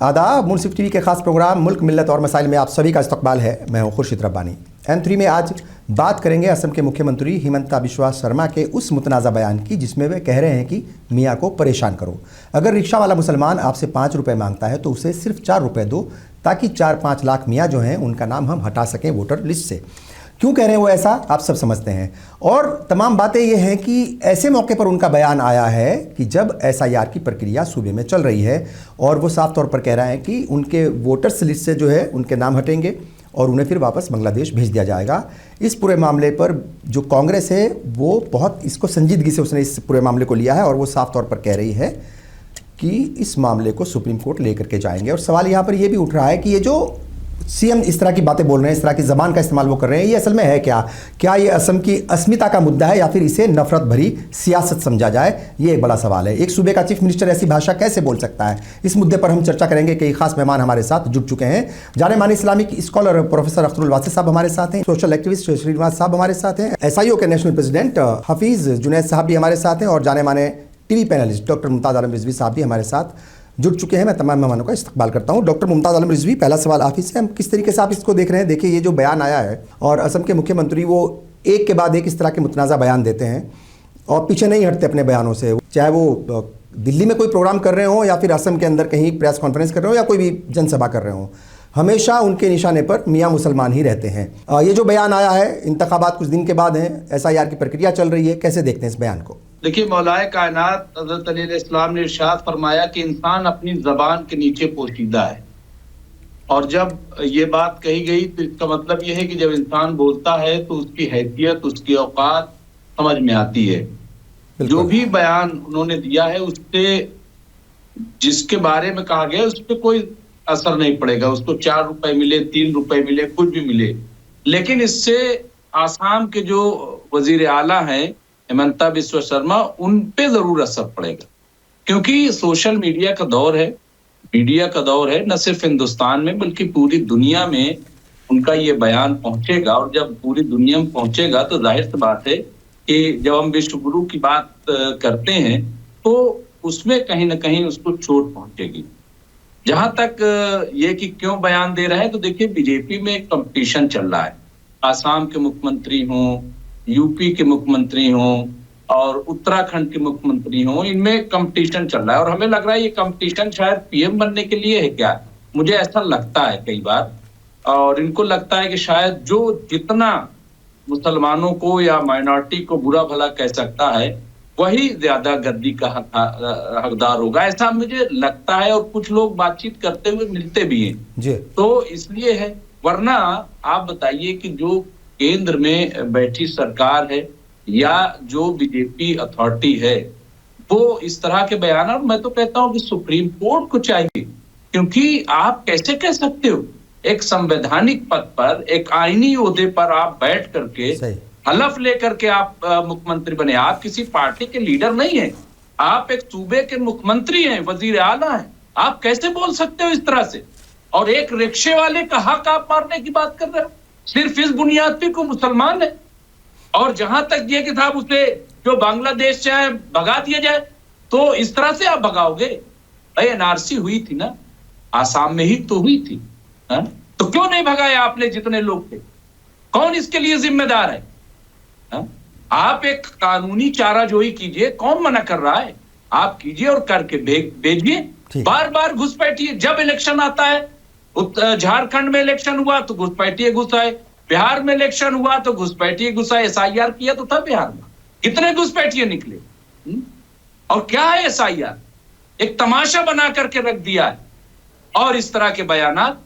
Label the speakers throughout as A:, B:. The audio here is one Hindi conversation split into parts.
A: आदाब। मुनसिफ टीवी के खास प्रोग्राम मुल्क मिल्लत और मसाइल में आप सभी का इस्तकबाल है। मैं हूं खुर्शीद रब्बानी। M3 में आज बात करेंगे असम के मुख्यमंत्री हिमंता बिस्वा शर्मा के उस मुतनाज़ा बयान की जिसमें वे कह रहे हैं कि मियाँ को परेशान करो। अगर रिक्शा वाला मुसलमान आपसे 5 रुपये मांगता है तो उसे सिर्फ 4 रुपये दो, ताकि 4-5 लाख मियाँ जो हैं उनका नाम हम हटा सकें वोटर लिस्ट से। क्यों कह रहे हैं वो ऐसा, आप सब समझते हैं। और तमाम बातें ये हैं कि ऐसे मौके पर उनका बयान आया है कि जब SIR की प्रक्रिया सूबे में चल रही है और वो साफ तौर पर कह रहे हैं कि उनके वोटर्स लिस्ट से जो है उनके नाम हटेंगे और उन्हें फिर वापस बांग्लादेश भेज दिया जाएगा। इस पूरे मामले पर जो कांग्रेस है वो बहुत इसको संजीदगी से उसने इस पूरे मामले को लिया है और वो साफ तौर पर कह रही है कि इस मामले को सुप्रीम कोर्ट लेकर के जाएंगे। और सवाल यहाँ पर यह भी उठ रहा है कि ये जो CM इस तरह की बातें बोल रहे हैं, इस तरह की ज़बान का इस्तेमाल वो कर रहे हैं, ये असल में है क्या ये असम की अस्मिता का मुद्दा है या फिर इसे नफरत भरी सियासत समझा जाए? ये एक बड़ा सवाल है। एक सूबे का चीफ मिनिस्टर ऐसी भाषा कैसे बोल सकता है? इस मुद्दे पर हम चर्चा करेंगे। कई खास मेहमान हमारे साथ जुड़ चुके हैं। जाने माने Islamic scholar professor Akhtarul Wasif साहब हमारे साथ हैं, सोशल एक्टिविस्ट श्रीनिवास साहब हमारे साथ हैं, SIO के नेशनल प्रेसिडेंट हफीज़ जुनैद साहब भी हमारे साथ हैं और जाने माने TV पैनलिस्ट डॉक्टर मुमताज़ आलम रिजवी साहब भी हमारे साथ जुड़ चुके हैं। मैं तमाम मेहमानों का इस्तकबाल करता हूं। डॉक्टर मुमताज़ आलम रिजवी, पहला सवाल आप ही से, हम किस तरीके से आप इसको देख रहे हैं? देखिए, ये जो बयान आया है और असम के मुख्यमंत्री वो एक के बाद एक इस तरह के मुतनाज़ा बयान देते हैं और पीछे नहीं हटते अपने बयानों से, चाहे वो दिल्ली में कोई प्रोग्राम कर रहे हो या फिर असम के अंदर कहीं प्रेस कॉन्फ्रेंस कर रहे हो या कोई भी जनसभा कर रहे हो, हमेशा उनके निशाने पर मियाँ मुसलमान ही रहते हैं। ये जो बयान आया है, इंतखाबात कुछ दिन के बाद हैं, SIR की प्रक्रिया चल रही है, कैसे देखते हैं इस बयान को?
B: देखिए, मौलाए कायनात हज़रत अली अलैहिस्सलाम ने इरशाद फरमाया कि इंसान अपनी ज़बान के नीचे पोशीदा है। और जब ये बात कही गई तो इसका मतलब ये है कि जब इंसान बोलता है तो उसकी हैसियत, उसकी औकात समझ में आती है। जो भी बयान उन्होंने दिया है उससे जिसके बारे में कहा गया उस पर कोई असर नहीं पड़ेगा। उसको 4 रुपए मिले, 3 रुपए मिले, कुछ भी मिले, लेकिन इससे आसाम के जो वजीर आला हैं हिमंता बिस्वा शर्मा, उन पे जरूर असर पड़ेगा, क्योंकि सोशल मीडिया का दौर है, मीडिया का दौर है, न सिर्फ हिंदुस्तान में बल्कि पूरी दुनिया में उनका ये बयान पहुंचेगा। और जब पूरी दुनिया में पहुंचेगा तो जाहिर सी बात है कि जब हम विश्व गुरु की बात करते हैं तो उसमें कहीं ना कहीं उसको चोट पहुंचेगी। जहां तक ये कि क्यों बयान दे रहे हैं, तो देखिए, बीजेपी में एक कंपटीशन चल रहा है। आसाम के मुख्यमंत्री हों, UP के मुख्यमंत्री हों और उत्तराखंड के मुख्यमंत्री हों, इनमें कंपटीशन चल रहा है। और हमें लग रहा है ये कंपटीशन शायद PM बनने के लिए है क्या, मुझे ऐसा लगता है कई बार। और इनको लगता है कि शायद जो जितना मुसलमानों को या माइनॉरिटी को बुरा भला कह सकता है वही ज्यादा गद्दी का हकदार होगा, ऐसा मुझे लगता है। और कुछ लोग बातचीत करते हुए मिलते भी हैं जी। तो इसलिए है, वरना आप बताइए कि जो केंद्र में बैठी सरकार है या जो बीजेपी अथॉरिटी है वो इस तरह के बयान, और मैं तो कहता हूं कि सुप्रीम कोर्ट को चाहिए, क्योंकि आप कैसे कह सकते हो एक संवैधानिक पद पर, एक आईनी ओहदे पर आप बैठ करके हलफ लेकर के आप मुख्यमंत्री बने। आप किसी पार्टी के लीडर नहीं है, आप एक सूबे के मुख्यमंत्री हैं, वजीर आला हैं। आप कैसे बोल सकते हो इस तरह से? और एक रिक्शे वाले का हक आप मारने की बात कर रहे हो सिर्फ इस बुनियाद पे को मुसलमान है। और जहां तक ये कि साहब उसे जो बांग्लादेश से आए भगा दिया जाए, तो इस तरह से आप भगाओगे? भाई, NRC हुई थी ना, आसाम में ही तो हुई थी है? तो क्यों नहीं भगाया आपने जितने लोग थे? कौन इसके लिए जिम्मेदार है? आप एक कानूनी चाराजोई कीजिए, कौन मना कर रहा है? आप कीजिए और करके भेजिए। बार बार घुसपैठिए। जब इलेक्शन आता है, झारखंड में इलेक्शन हुआ तो घुसपैठिए घुसाए, बिहार में इलेक्शन हुआ तो घुसपैठिए घुसाए, SIR किया तो था बिहार में, कितने घुसपैठिए निकले। और क्या है SIR? एक तमाशा बना करके रख दिया है। और इस तरह के बयानात,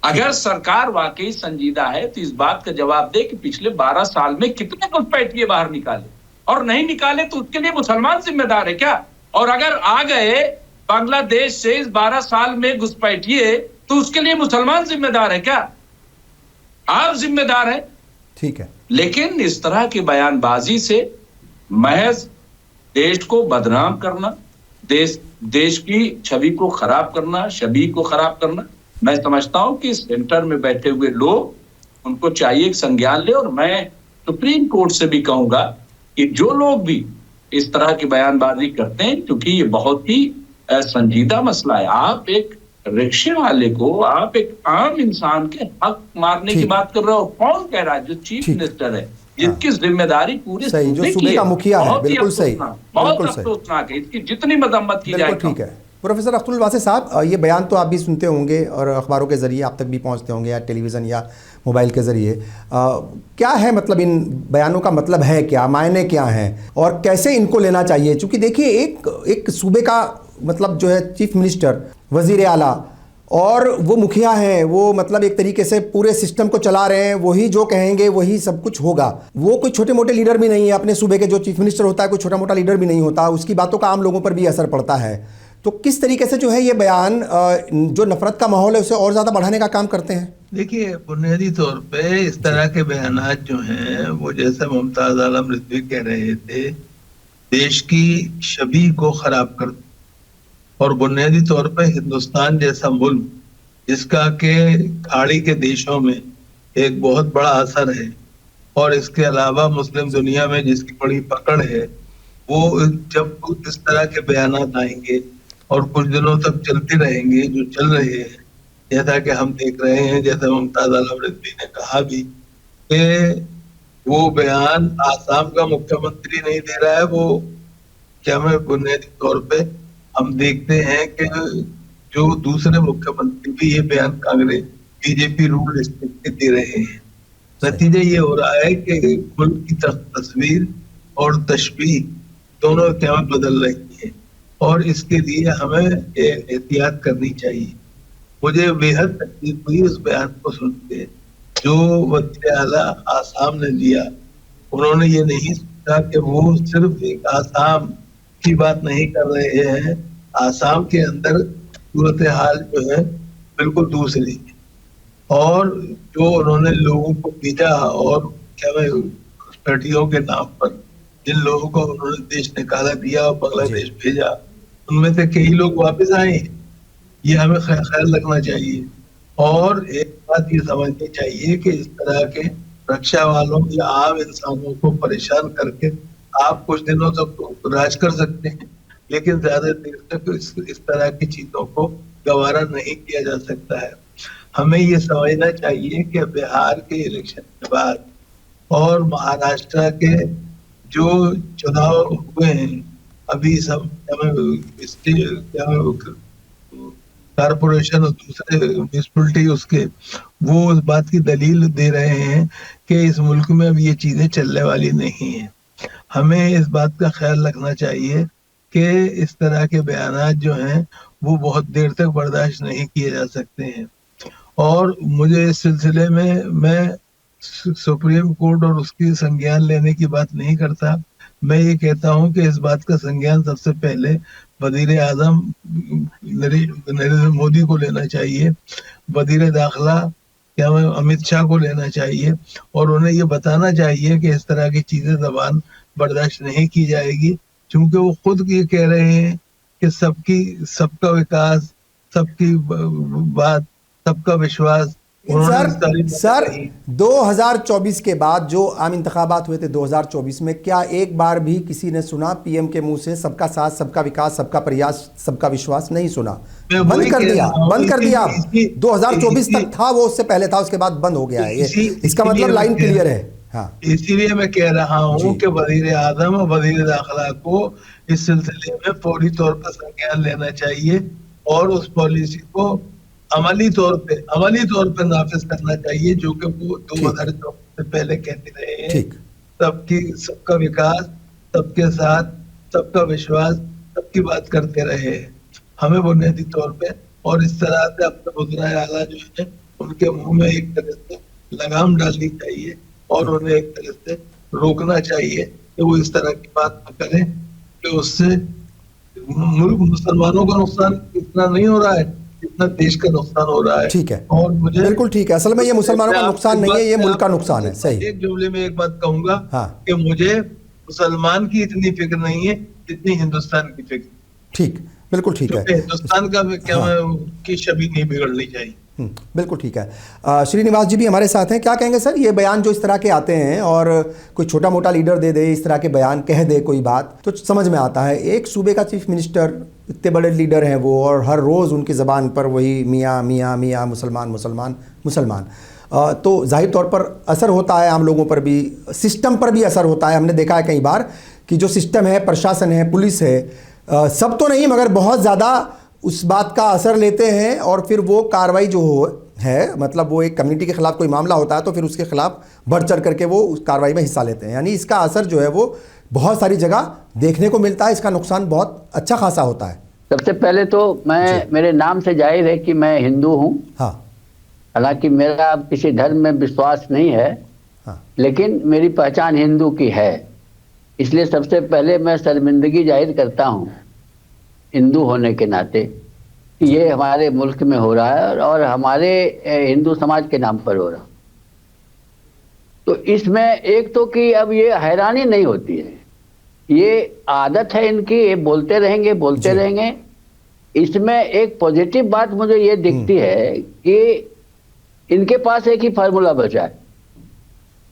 B: अगर सरकार वाकई संजीदा है तो इस बात का जवाब दे कि पिछले 12 साल में कितने घुसपैठिए बाहर निकाले, और नहीं निकाले तो उसके लिए मुसलमान जिम्मेदार है क्या? और अगर आ गए बांग्लादेश से इस 12 साल में घुसपैठिए तो उसके लिए मुसलमान जिम्मेदार है क्या? आप जिम्मेदार हैं।
A: ठीक है, लेकिन
B: इस तरह की बयानबाजी से महज देश को बदनाम करना, देश की छवि को खराब करना, छवि को खराब करना, मैं समझता हूं कि सेंटर में बैठे हुए लोग, उनको चाहिए संज्ञान ले। और मैं सुप्रीम कोर्ट से भी कहूंगा कि जो लोग भी इस तरह की बयानबाजी करते हैं, क्योंकि ये बहुत ही संजीदा मसला है। आप एक रिक्शे वाले को आप एक आम इंसान के हक मारने की
A: ठीक।
B: बात कर रहे हो? कौन कह रहा है? जो चीफ
A: ठीक।
B: मिनिस्टर है, जिसकी जिम्मेदारी पूरे
A: सही, जो
B: सूबे
A: सूबे
B: की
A: का
B: है,
A: मुखिया है,
B: बहुत ही
A: बिल्कुल सही,
B: अफसोसनाक, बहुत
A: बिल्कुल सही।
B: अफसोसनाक है। इसकी जितनी मजम्मत की जाए
A: बिल्कुल ठीक है। प्रोफेसर अख्तरुल वासे साहब, ये बयान तो आप भी सुनते होंगे और अखबारों के ज़रिए आप तक भी पहुंचते होंगे या टेलीविज़न या मोबाइल के ज़रिए। क्या है मतलब, इन बयानों का मतलब है क्या, मायने क्या हैं और कैसे इनको लेना चाहिए? क्योंकि देखिए, एक सूबे का मतलब जो है चीफ मिनिस्टर, वज़ीर आला और वो मुखिया हैं, वो मतलब एक तरीके से पूरे सिस्टम को चला रहे हैं, वही जो कहेंगे वही सब कुछ होगा। वो कोई छोटे मोटे लीडर भी नहीं है, अपने सूबे के जो चीफ मिनिस्टर होता है कोई छोटा मोटा लीडर भी नहीं होता, उसकी बातों का आम लोगों पर भी असर पड़ता है। तो किस तरीके से जो है ये बयान जो नफरत का माहौल है उसे और ज़्यादा बढ़ाने का काम करते हैं?
C: देखिए, बुनियादी तौर पे इस तरह के बयानात जो हैं वो जैसे मुमताज आलम रिजवी कह रहे थे, देश की छवि को खराब कर, और बुनियादी तौर पे हिंदुस्तान जैसा मुल्क जिसका के खाड़ी के देशों में एक बहुत बड़ा असर है और इसके अलावा मुस्लिम दुनिया में जिसकी बड़ी पकड़ है, वो जब इस तरह के बयानात आएंगे और कुछ दिनों तक चलते रहेंगे जो चल रहे हैं, जैसा कि हम देख रहे हैं, जैसे मुमताज आलम रिजवी ने कहा भी कि वो बयान आसाम का मुख्यमंत्री नहीं दे रहा है, वो क्या मैं बुनियादी तौर पे हम देखते हैं कि जो दूसरे मुख्यमंत्री भी ये बयान कांग्रेस बीजेपी रूल स्टेट दे रहे हैं। नतीजा ये हो रहा है कि मुल्क की तस्वीर और तशबीह दोनों क्या बदल रही है और इसके लिए हमें एहतियात करनी चाहिए। मुझे बेहद तकलीफ हुई उस बयान को सुन के जो वज़ीर आला आसाम ने दिया। उन्होंने ये नहीं सोचा कि वो सिर्फ एक आसाम की बात नहीं कर रहे हैं, आसाम के अंदर सूरत हाल जो है बिल्कुल दूसरी है। और जो उन्होंने लोगों को भेजा और क्या घुसपैठियों के नाम पर जिन लोगों को उन्होंने देश निकाला दिया और बांग्लादेश भेजा, उनमें से कई लोग वापस आए। ये हमें ख्याल रखना चाहिए और एक बात ये समझनी चाहिए कि इस तरह के रक्षा वालों या आम इंसानों को परेशान करके आप कुछ दिनों तक तो राज कर सकते हैं, लेकिन ज्यादा देर तक इस तरह की चीजों को गवारा नहीं किया जा सकता है। हमें ये समझना चाहिए कि बिहार के इलेक्शन के बाद और महाराष्ट्र के जो चुनाव हुए हैं, अभी सब कारपोरेशन और दूसरे म्यूनिसिपैलिटी उसके वो उस बात की दलील दे रहे हैं कि इस मुल्क में अब ये चीजें चलने वाली नहीं है। हमें इस बात का ख्याल रखना चाहिए कि इस तरह के बयानात जो हैं वो बहुत देर तक बर्दाश्त नहीं किए जा सकते हैं। और मुझे इस सिलसिले में मैं सुप्रीम कोर्ट और उसकी संज्ञान लेने की बात नहीं करता। मैं ये कहता हूं कि इस बात का संज्ञान सबसे पहले वजीर आजम नरेंद्र मोदी को लेना चाहिए, वजीर दाखिला क्या अमित शाह को लेना चाहिए और उन्हें ये बताना चाहिए कि इस तरह की चीजें जबान बर्दाश्त नहीं की जाएगी, क्योंकि वो खुद ये कह रहे हैं कि सबका विकास, सबकी बात, सबका विश्वास।
A: सर 2024 के बाद जो आम इंतखाबात हुए थे 2024 में, क्या एक बार भी किसी ने सुना पीएम के मुंह से सबका साथ, सबका विकास, सबका प्रयास, सबका विश्वास? नहीं सुना, बंद कर दिया। 2024 तक था वो, उससे पहले था, उसके बाद बंद हो गया है। ये इसका मतलब लाइन क्लियर है। हाँ,
C: इसीलिए मैं कह रहा हूँ कि वजीर आजम और वजीर दाखिला को इस सिलसिले में फौरी तौर पर संज्ञान लेना चाहिए और उस पॉलिसी को अमली तौर पे नाफिज करना चाहिए, जो कि वो 2024 से पहले कहते रहे हैं। सबका विकास, सबके साथ, सबका विश्वास, सबकी बात करते रहे। हमें बुनियादी तौर पे और इस तरह से अपने वज़ीर आला जो है उनके मुंह में एक तरह से लगाम डालनी चाहिए और उन्हें एक तरह से रोकना चाहिए कि वो इस तरह की बात न करें कि उससे मुसलमानों का नुकसान इतना नहीं हो रहा है जितना देश का नुकसान हो रहा है।
A: ठीक है,
C: और मुझे
A: बिल्कुल ठीक है। असल में ये मुसलमानों का नुकसान नहीं है, ये मुल्क का नुकसान है। सही।
C: एक जुमले में एक बात कहूंगा कि मुझे मुसलमान की इतनी फिक्र नहीं है जितनी हिंदुस्तान की फिक्र।
A: ठीक, बिल्कुल ठीक है।
C: हिंदुस्तान का की छवि नहीं बिगड़नी चाहिए।
A: बिल्कुल ठीक है। श्रीनिवास जी भी हमारे साथ हैं। क्या कहेंगे सर, ये बयान जो इस तरह के आते हैं और कोई छोटा मोटा लीडर दे दे इस तरह के बयान, कह दे कोई बात, तो समझ में आता है। एक सूबे का चीफ मिनिस्टर इतने बड़े लीडर हैं वो, और हर रोज़ उनकी ज़बान पर वही मियाँ मियाँ मियाँ, मुसलमान मुसलमान मुसलमान। तो जाहिर तौर पर असर होता है आम लोगों पर भी, सिस्टम पर भी असर होता है। हमने देखा है कई बार कि जो सिस्टम है, प्रशासन है, पुलिस है, सब तो नहीं मगर बहुत ज़्यादा उस बात का असर लेते हैं, और फिर वो कार्रवाई जो है, मतलब वो एक कम्युनिटी के खिलाफ कोई मामला होता है तो फिर उसके खिलाफ बढ़ चढ़ करके वो उस कार्रवाई में हिस्सा लेते हैं। यानी इसका असर जो है वो बहुत सारी जगह देखने को मिलता है, इसका नुकसान बहुत अच्छा खासा होता है।
D: सबसे पहले तो मैं, मेरे नाम से जाहिर है कि मैं हिंदू हूँ।
A: हाँ
D: हालांकि मेरा किसी धर्म में विश्वास नहीं है,
A: हाँ
D: लेकिन मेरी पहचान हिंदू की है। इसलिए सबसे पहले मैं शर्मिंदगी जाहिर करता हूँ हिंदू होने के नाते कि ये हमारे मुल्क में हो रहा है और हमारे हिंदू समाज के नाम पर हो रहा। तो इसमें एक तो कि अब ये हैरानी नहीं होती है, ये आदत है इनकी, ये बोलते रहेंगे। इसमें एक पॉजिटिव बात मुझे ये दिखती है कि इनके पास एक ही फार्मूला बचा है।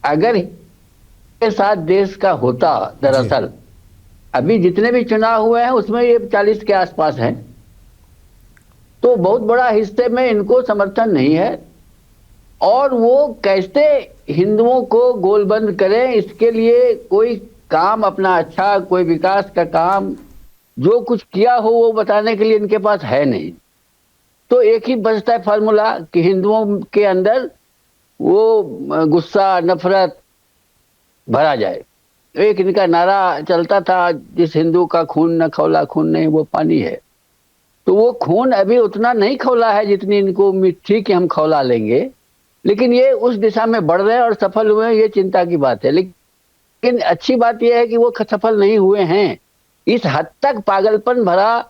D: अगर के साथ देश का होता, दरअसल अभी जितने भी चुनाव हुए हैं उसमें ये 40 के आसपास हैं, तो बहुत बड़ा हिस्से में इनको समर्थन नहीं है, और वो कैसे हिंदुओं को गोलबंद करें, इसके लिए कोई काम अपना अच्छा, कोई विकास का काम जो कुछ किया हो वो बताने के लिए इनके पास है नहीं। तो एक ही बचता है फार्मूला कि हिंदुओं के अंदर वो गुस्सा, नफरत भरा जाए। एक इनका नारा चलता था, जिस हिंदू का खून न खौला खून नहीं वो पानी है। तो वो खून अभी उतना नहीं खौला है जितनी इनको उम्मीद थी कि हम खौला लेंगे, लेकिन ये उस दिशा में बढ़ रहे हैं और सफल हुए हैं, ये चिंता की बात है। लेकिन अच्छी बात यह है कि वो सफल नहीं हुए हैं। इस हद तक पागलपन भरा,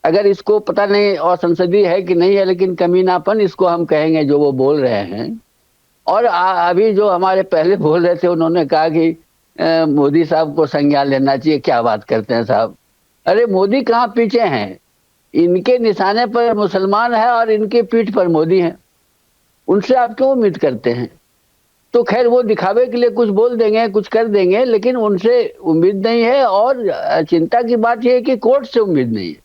D: अगर इसको पता नहीं और संसदीय है कि नहीं है, लेकिन कमीनापन इसको हम कहेंगे जो वो बोल रहे हैं। और अभी जो हमारे पहले बोल रहे थे उन्होंने कहा कि मोदी साहब को संज्ञान लेना चाहिए। क्या बात करते हैं साहब, अरे मोदी कहाँ पीछे हैं, इनके निशाने पर मुसलमान है और इनके पीठ पर मोदी है, उनसे आप क्यों उम्मीद करते हैं? तो खैर वो दिखावे के लिए कुछ बोल देंगे, कुछ कर देंगे, लेकिन उनसे उम्मीद नहीं है। और चिंता की बात यह है कि कोर्ट से उम्मीद नहीं है।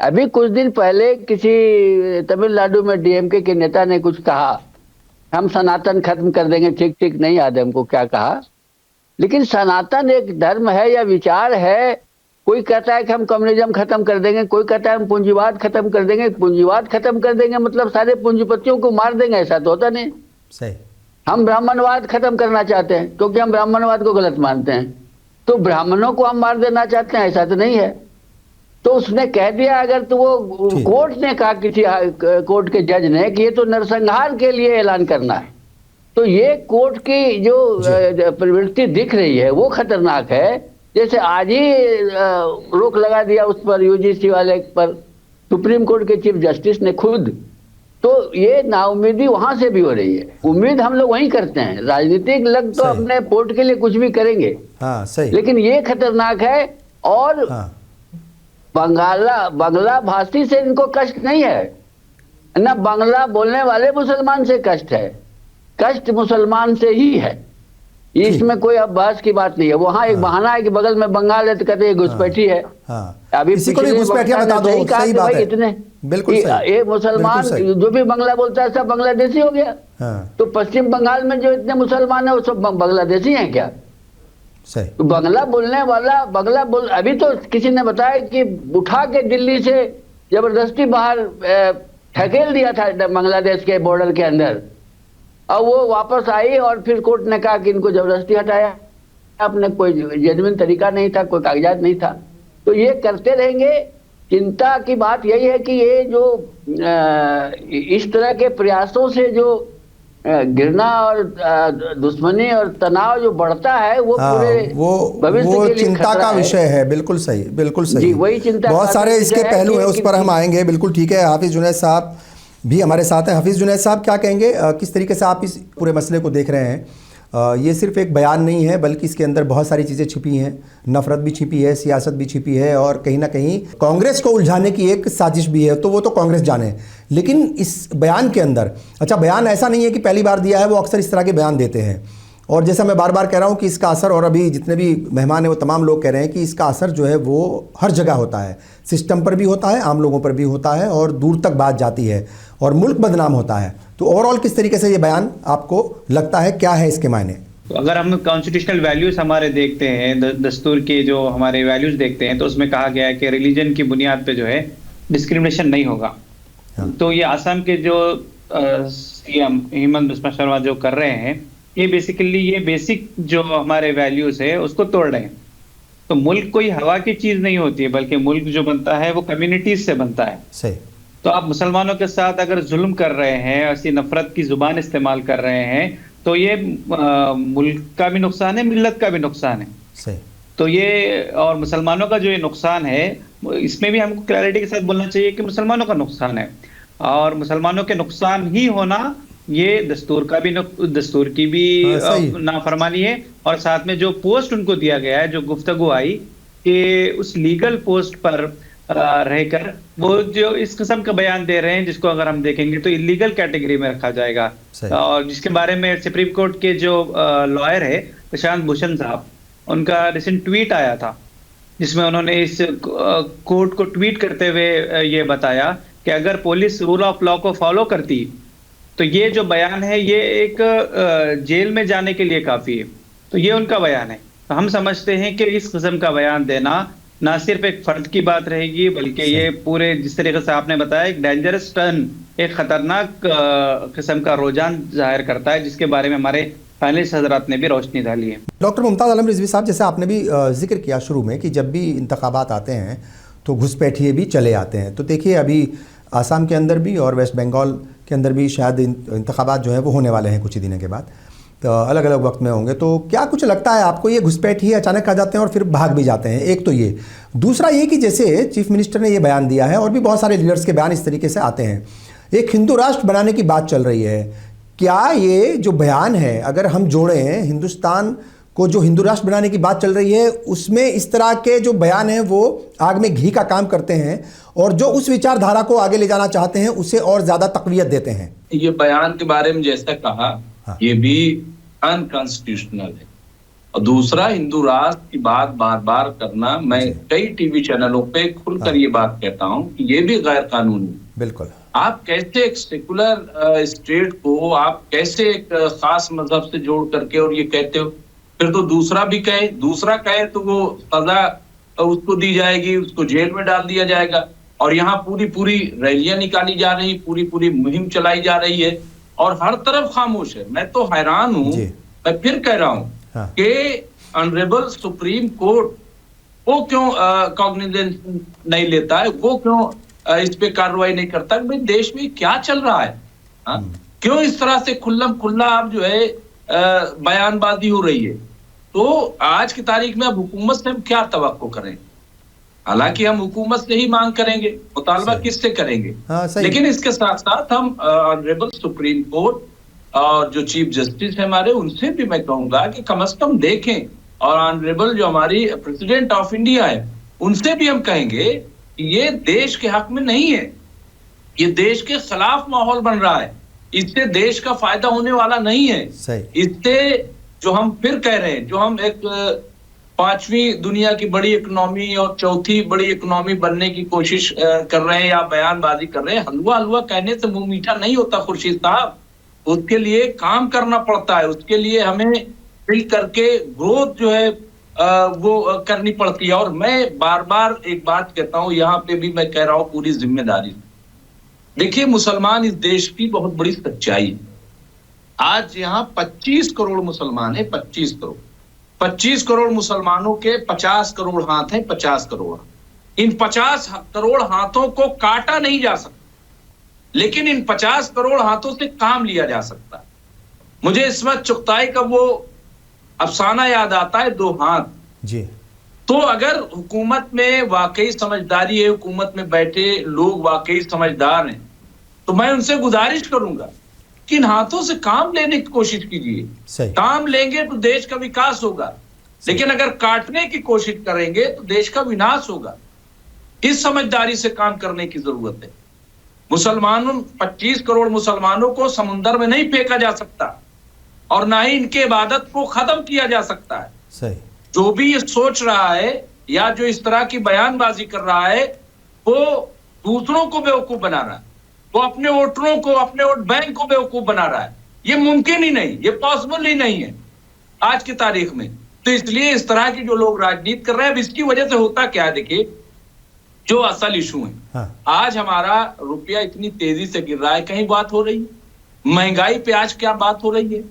D: अभी कुछ दिन पहले किसी तमिलनाडु में डीएमके के नेता ने कुछ कहा, हम सनातन खत्म कर देंगे, ठीक नहीं याद है हमको क्या कहा, लेकिन सनातन एक धर्म है या विचार है। कोई कहता है कि हम कम्युनिज्म खत्म कर देंगे, कोई कहता है हम पूंजीवाद खत्म कर देंगे। पूंजीवाद खत्म कर देंगे मतलब सारे पूंजीपतियों को मार देंगे, ऐसा तो होता नहीं।
A: सही।
D: हम ब्राह्मणवाद खत्म करना चाहते हैं क्योंकि हम ब्राह्मणवाद को गलत मानते हैं, तो ब्राह्मणों को हम मार देना चाहते हैं, ऐसा तो नहीं है। तो उसने कह दिया, अगर तो वो कोर्ट ने कहा, किसी कोर्ट के जज ने, कि ये तो नरसंहार के लिए ऐलान करना है। तो ये कोर्ट की जो प्रवृत्ति दिख रही है वो खतरनाक है। जैसे आज ही रोक लगा दिया उस पर, यूजीसी वाले पर, सुप्रीम कोर्ट के चीफ जस्टिस ने खुद। तो ये नाउम्मीदी वहां से भी हो रही है। उम्मीद हम लोग वहीं करते हैं, राजनीतिक लग तो अपने वोट के लिए कुछ भी करेंगे।
A: हाँ, सही।
D: लेकिन ये खतरनाक है। और बांग्ला भाषी से इनको कष्ट नहीं है, न बांग्ला बोलने वाले मुसलमान से कष्ट है, कष्ट मुसलमान से ही है। इसमें कोई अब बहस की बात नहीं है। वहाँ एक बहाना है कि बगल में बंगाल है तो कहते हैं घुसपैठी है।
A: अभी किसी को भी घुसपैठिया बता दो, सही बात है।
D: इतने
A: बिल्कुल सही।
D: ये मुसलमान जो भी बांग्ला बोलता है सब बांग्लादेशी हो गया। तो पश्चिम बंगाल में जो इतने मुसलमान है वो सब बांग्लादेशी हैं क्या?
A: सही।
D: तो बांग्ला बोलने वाला अभी तो किसी ने बताया कि उठा के दिल्ली से जबरदस्ती बाहर ठकेल दिया था बांग्लादेश के बॉर्डर के अंदर, और वो वापस आई और फिर कोर्ट ने कहा कि इनको जबरदस्ती हटाया, आपने कोई जेन्युइन तरीका नहीं था, कोई कागजात नहीं था। तो ये करते रहेंगे। चिंता की बात यही है कि ये जो इस तरह के प्रयासों से जो घृणा और दुश्मनी और तनाव जो बढ़ता है वो पूरे भविष्य के लिए
A: चिंता का विषय है। बिल्कुल सही, बिल्कुल सही।
D: जी, वही चिंता।
A: बहुत सारे इसके पहलू हैं, उस पर हम आएंगे। बिल्कुल ठीक है। हाफिज जुनैद साहब भी हमारे साथ हैं। हाफिज जुनैद साहब, क्या कहेंगे, किस तरीके से आप इस पूरे मसले को देख रहे हैं? ये सिर्फ एक बयान नहीं है, बल्कि इसके अंदर बहुत सारी चीज़ें छिपी हैं, नफरत भी छिपी है, सियासत भी छिपी है, और कहीं ना कहीं कांग्रेस को उलझाने की एक साजिश भी है। तो वो तो कांग्रेस जाने, लेकिन इस बयान के अंदर, अच्छा, बयान ऐसा नहीं है कि पहली बार दिया है, वो अक्सर इस तरह के बयान देते हैं, और जैसा मैं बार बार कह रहा हूँ कि इसका असर, और अभी जितने भी मेहमान हैं वो तमाम लोग कह रहे हैं कि इसका असर जो है वो हर जगह होता है, सिस्टम पर भी होता है, आम लोगों पर भी होता है, और दूर तक बात जाती है और मुल्क बदनाम होता है। तो ओवरऑल किस तरीके से ये बयान आपको लगता है, क्या है इसके मायने?
E: तो अगर हम कॉन्स्टिट्यूशनल वैल्यूज हमारे देखते हैं, दस्तूर के जो हमारे वैल्यूज देखते हैं, तो उसमें कहा गया है कि रिलीजन की बुनियाद पे जो है डिस्क्रिमिनेशन नहीं होगा।
A: हाँ।
E: तो ये असम के जो सीएम हेमंत बिस्वा शर्मा जो कर रहे हैं, ये बेसिकली ये बेसिक जो हमारे वैल्यूज है उसको तोड़ रहे हैं। तो मुल्क कोई हवा की चीज नहीं होती है, बल्कि मुल्क जो बनता है वो कम्युनिटीज से बनता है।
A: सही।
E: तो आप मुसलमानों के साथ अगर जुल्म कर रहे हैं, ऐसी नफरत की जुबान इस्तेमाल कर रहे हैं, तो ये मुल्क का भी नुकसान है, मिल्लत का भी नुकसान है।
A: सही।
E: तो ये, और मुसलमानों का जो ये नुकसान है, इसमें भी हमको क्लैरिटी के साथ बोलना चाहिए कि मुसलमानों का नुकसान है, और मुसलमानों के नुकसान ही होना ये दस्तूर दस्तूर की भी नाफरमानी है। और साथ में जो पोस्ट उनको दिया गया है, जो गुफ्तगू आई कि उस लीगल पोस्ट पर रहकर वो जो इस किस्म का बयान दे रहे हैं, जिसको अगर हम देखेंगे तो इलीगल कैटेगरी में रखा जाएगा। और जिसके बारे में सुप्रीम कोर्ट के जो लॉयर है प्रशांत भूषण साहब, उनका रिसेंट ट्वीट आया था, जिसमें उन्होंने इस कोर्ट को ट्वीट करते हुए ये बताया कि अगर पुलिस रूल ऑफ लॉ को फॉलो करती तो ये जो बयान है ये एक जेल में जाने के लिए काफी है। तो ये उनका बयान है। तो हम समझते हैं कि इस किस्म का बयान देना ना सिर्फ एक फर्द की बात रहेगी, बल्कि ये पूरे, जिस तरीके से आपने बताया, एक डेंजरस टर्न, एक खतरनाक किस्म का रुझान जाहिर करता है, जिसके बारे में हमारे पैनलिस्ट हजरात ने भी रोशनी डाली है।
A: डॉक्टर मुमताज़ आलम रिजवी साहब, जैसे आपने भी जिक्र किया शुरू में कि जब भी इंतखाबात आते हैं तो घुसपैठिए भी चले आते हैं। तो देखिए अभी आसाम के अंदर भी और वेस्ट बंगाल के अंदर भी शायद इंतखाबात जो है वो होने वाले हैं कुछ ही दिनों के बाद, तो अलग अलग वक्त में होंगे। तो क्या कुछ लगता है आपको, ये घुसपैठिए अचानक आ जाते हैं और फिर भाग भी जाते हैं? एक तो ये, दूसरा ये कि जैसे चीफ मिनिस्टर ने ये बयान दिया है और भी बहुत सारे लीडर्स के बयान इस तरीके से आते हैं, एक हिंदू राष्ट्र बनाने की बात चल रही है। क्या ये जो बयान है, अगर हम जोड़ें हिंदुस्तान को, जो हिंदू राष्ट्र बनाने की बात चल रही है, उसमें इस तरह के जो बयान हैं वो आग में घी का काम करते हैं, और जो उस विचारधारा को आगे ले जाना चाहते हैं उसे और ज्यादा तकवीयत देते हैं?
B: ये बयान के बारे में जैसा कहा, हाँ। ये भी अनकॉन्स्टिट्यूशनल है। और दूसरा, हिंदू राष्ट्र की बात बार बार करना, मैं कई टीवी चैनलों पे खुलकर ये बात कहता हूँ कि ये भी गैर कानूनी।
A: बिल्कुल। आप
B: कैसे एक सेकुलर स्टेट को आप कैसे एक खास मजहब से जोड़ करके और ये कहते हो, फिर तो दूसरा भी कहे, दूसरा कहे तो वो सजा उसको दी जाएगी, उसको जेल में डाल दिया जाएगा। और यहाँ पूरी पूरी रैलियां निकाली जा रही, पूरी पूरी मुहिम चलाई जा रही है और हर तरफ खामोश है। मैं तो हैरान हूँ, मैं फिर कह रहा हूँ, हाँ। कि ऑनरेबल सुप्रीम कोर्ट वो क्यों कॉग्निजेंस नहीं लेता है, वो क्यों इस पे कार्रवाई नहीं करता? भाई देश में क्या चल रहा है, हाँ? क्यों इस तरह से खुल्लम खुल्ला अब जो है बयानबाजी हो रही है? तो आज की तारीख में अब हुकूमत से हम क्या तवक्को करें? हालांकि हम हुकूमत से ही मांग करेंगे, मुतालबा किससे करेंगे? हाँ, लेकिन इसके साथ साथ हम ऑनरेबल सुप्रीम कोर्ट और जो चीफ जस्टिस है हमारे, उनसे भी मैं कहूंगा कि कम से कम देखें। और ऑनरेबल जो हमारी प्रेसिडेंट ऑफ इंडिया है, उनसे भी हम कहेंगे कि ये देश के हक में नहीं है, ये देश के खिलाफ माहौल बन रहा है, इससे देश का फायदा होने वाला नहीं है। इससे जो हम फिर कह रहे हैं, जो हम एक 5वीं दुनिया की बड़ी इकोनॉमी और 4थी बड़ी इकोनॉमी बनने की कोशिश कर रहे हैं या बयानबाजी कर रहे हैं, हलवा हलवा कहने से मुंह मीठा नहीं होता खुर्शीद साहब। उसके लिए काम करना पड़ता है, उसके लिए हमें मिल करके ग्रोथ जो है वो करनी पड़ती है। और मैं बार बार एक बात कहता हूं, यहाँ पे भी मैं कह रहा हूं पूरी जिम्मेदारी। देखिए, मुसलमान इस देश की बहुत बड़ी सच्चाई है। आज यहाँ 25 करोड़ मुसलमान है, 25 करोड़ मुसलमानों के 50 करोड़ हाथ हैं, 50 करोड़। इन 50 करोड़ हाथों को काटा नहीं जा सकता, लेकिन इन 50 करोड़ हाथों से काम लिया जा सकता है। मुझे इस वक्त चुगताई का वो अफसाना याद आता है, 2 हाथ जी। तो अगर हुकूमत में वाकई समझदारी है, हुकूमत में बैठे लोग वाकई समझदार हैं, तो मैं उनसे गुजारिश करूंगा कि इन हाथों से काम लेने की कोशिश कीजिए। काम लेंगे तो देश का विकास होगा, लेकिन अगर काटने की कोशिश करेंगे तो देश का विनाश होगा। इस समझदारी से काम करने की जरूरत है। मुसलमानों 25 करोड़ मुसलमानों को समुंदर में नहीं फेंका जा सकता। और ना ही इनके इबादत को खत्म किया जा सकता है।
A: सही।
B: जो भी ये सोच रहा है या जो इस तरह की बयानबाजी कर रहा है वो दूसरों को बेवकूफ बना रहा है, वो अपने वोटरों को, अपने वोट बैंक को बेवकूफ बना रहा है। ये मुमकिन ही नहीं, ये पॉसिबल ही नहीं है आज की तारीख में। तो इसलिए इस तरह की जो लोग राजनीति कर रहे हैं, अब इसकी वजह से होता क्या है, देखिए जो असल इशू है,
A: हाँ।
B: आज हमारा रुपया इतनी तेजी से गिर रहा है, कहीं बात हो रही है? महंगाई पे आज क्या बात हो रही है?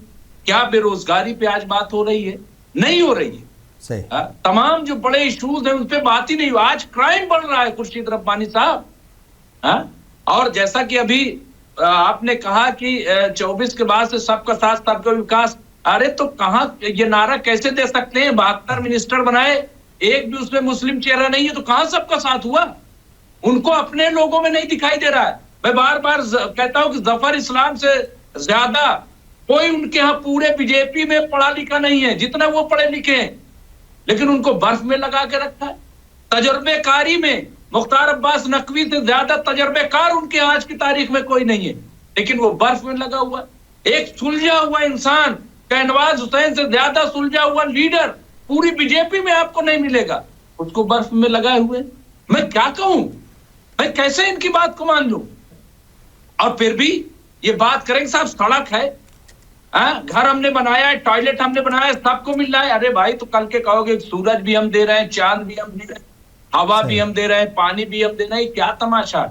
B: क्या बेरोजगारी पे आज बात हो रही है? नहीं हो रही है।
A: सही।
B: तमाम जो बड़े इश्यूज हैं उन पे बात ही नहीं हुई। आज क्राइम बढ़ रहा है खुर्शीद रब्बानी साहब। और जैसा कि अभी आपने कहा कि 24 के बाद से सबका साथ सबका विकास, अरे तो कहां ये नारा कैसे दे सकते हैं? 72 मिनिस्टर बनाए, एक भी उसमें मुस्लिम चेहरा नहीं है, तो कहां सबका साथ हुआ? उनको अपने लोगों में नहीं दिखाई दे रहा है। मैं बार बार कहता हूं कि जफर इस्लाम से ज्यादा कोई उनके यहाँ पूरे बीजेपी में पढ़ा लिखा नहीं है जितना वो पढ़े लिखे हैं, लेकिन उनको बर्फ में लगा के रखा है। तजर्बेकारी में मुख्तार अब्बास नकवी से ज्यादा तजर्बेकार उनके आज की तारीख में कोई नहीं है, लेकिन वो बर्फ में लगा हुआ। एक सुलझा हुआ इंसान, शहनवाज हुसैन से ज्यादा सुलझा हुआ लीडर पूरी बीजेपी में आपको नहीं मिलेगा, उसको बर्फ में लगाए हुए। मैं क्या कहूं, मैं कैसे इनकी बात को मान लूं? और फिर भी ये बात करेंगे साहब सड़क है, घर हमने बनाया है, टॉयलेट हमने बनाया है, सबको मिल रहा है। अरे भाई, तो कल के कहोगे सूरज भी हम दे रहे हैं, चांद भी हम दे रहे हैं, हवा भी हम दे रहे हैं, पानी भी हम दे रहे हैं। क्या तमाशा?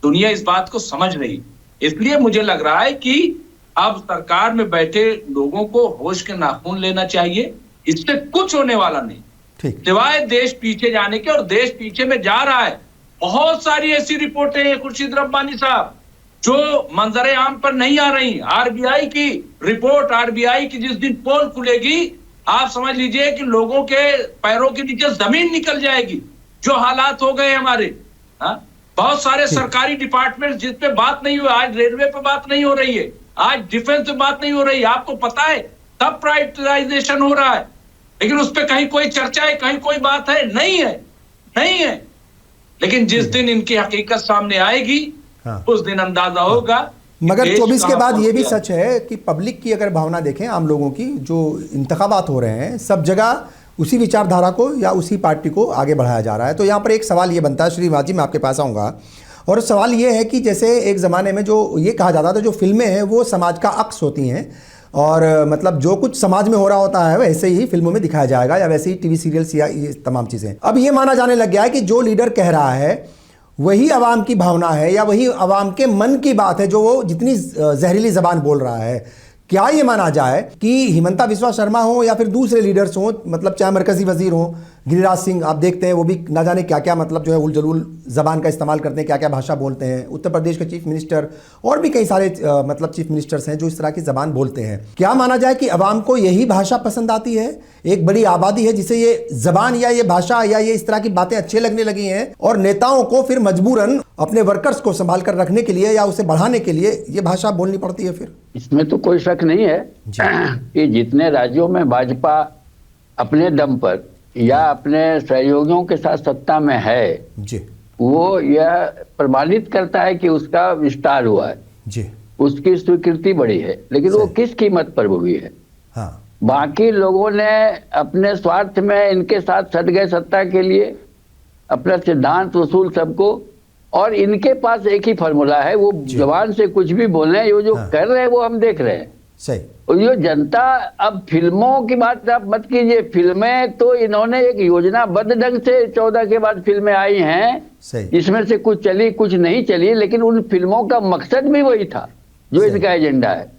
B: दुनिया इस बात को समझ रही। इसलिए मुझे लग रहा है कि अब सरकार में बैठे लोगों को होश के नाखून लेना चाहिए। इससे कुछ होने वाला नहीं, सिवाय देश पीछे जाने के, और देश पीछे में जा रहा है। बहुत सारी ऐसी रिपोर्टें हैं खुर्शीद रब्बानी साहब जो मंजरे आम पर नहीं आ रही। आरबीआई की रिपोर्ट, आरबीआई की जिस दिन पोल खुलेगी, आप समझ लीजिए कि लोगों के पैरों के नीचे जमीन निकल जाएगी। जो हालात हो गए हमारे, बहुत सारे सरकारी डिपार्टमेंट जिस पे बात नहीं हुई, आज रेलवे पे बात नहीं हो रही है, आज डिफेंस पे बात नहीं हो रही है। आपको पता है तब प्राइवेटाइजेशन हो रहा है, लेकिन उस पर कहीं कोई चर्चा है, कहीं कोई बात है? नहीं है, नहीं है। लेकिन जिस दिन इनकी हकीकत सामने आएगी, उस दिन अंदाजा होगा।
A: मगर 24 के बाद ये भी सच है कि पब्लिक की अगर भावना देखें, आम लोगों की, जो इंतखाबात हो रहे हैं, सब जगह उसी विचारधारा को या उसी पार्टी को आगे बढ़ाया जा रहा है। तो यहाँ पर एक सवाल ये बनता है, श्रीवाद जी मैं आपके पास आऊँगा, और सवाल ये है कि जैसे एक ज़माने में जो ये कहा जाता था जो फिल्में हैं वो समाज का अक्स होती हैं, और मतलब जो कुछ समाज में हो रहा होता है वैसे ही फिल्मों में दिखाया जाएगा, या वैसे ही टीवी सीरियल्स या ये तमाम चीज़ें। अब ये माना जाने लग गया है कि जो लीडर कह रहा है वही आवाम की भावना है, या वही आवाम के मन की बात है, जो वो जितनी जहरीली ज़बान बोल रहा है। क्या ये माना जाए कि हिमंता बिस्वा शर्मा हो या फिर दूसरे लीडर्स हों, मतलब चाहे मरकज़ी वजीर हों, गिरिराज सिंह, आप देखते हैं वो भी ना जाने क्या क्या मतलब जो है उल जलूल ज़बान का इस्तेमाल करते हैं, क्या क्या भाषा बोलते हैं। उत्तर प्रदेश के चीफ मिनिस्टर और भी कई सारे मतलब चीफ मिनिस्टर्स हैं जो इस तरह की ज़बान बोलते हैं। क्या माना जाए कि अवाम को यही भाषा पसंद आती है? एक बड़ी आबादी है जिसे ये ज़बान या ये भाषा या ये इस तरह की बातें अच्छे लगने लगी हैं, और नेताओं को फिर मजबूरन अपने वर्कर्स को संभाल कर रखने के लिए या उसे बढ़ाने के लिए ये भाषा बोलनी पड़ती है। फिर
D: इसमें तो कोई शक नहीं है कि जितने राज्यों में भाजपा अपने दम पर या अपने सहयोगियों के साथ सत्ता में है
A: जी,
D: वो यह प्रमाणित करता है कि उसका विस्तार हुआ है
A: जी,
D: उसकी स्वीकृति बढ़ी है, लेकिन वो किस कीमत पर हुई है?
A: हाँ।
D: बाकी लोगों ने अपने स्वार्थ में इनके साथ सट गए सत्ता के लिए, अपना सिद्धांत वसूल सबको, और इनके पास एक ही फॉर्मूला है, वो जवान से कुछ भी बोले, ये जो कर रहे हैं वो हम देख रहे हैं।
A: सही।
D: और ये जनता, अब फिल्मों की बात आप मत कीजिए, फिल्में तो इन्होंने एक योजनाबद्ध ढंग से 14 के बाद फिल्में आई हैं, इसमें से कुछ चली कुछ नहीं चली, लेकिन उन फिल्मों का मकसद भी वही था जो इनका एजेंडा है।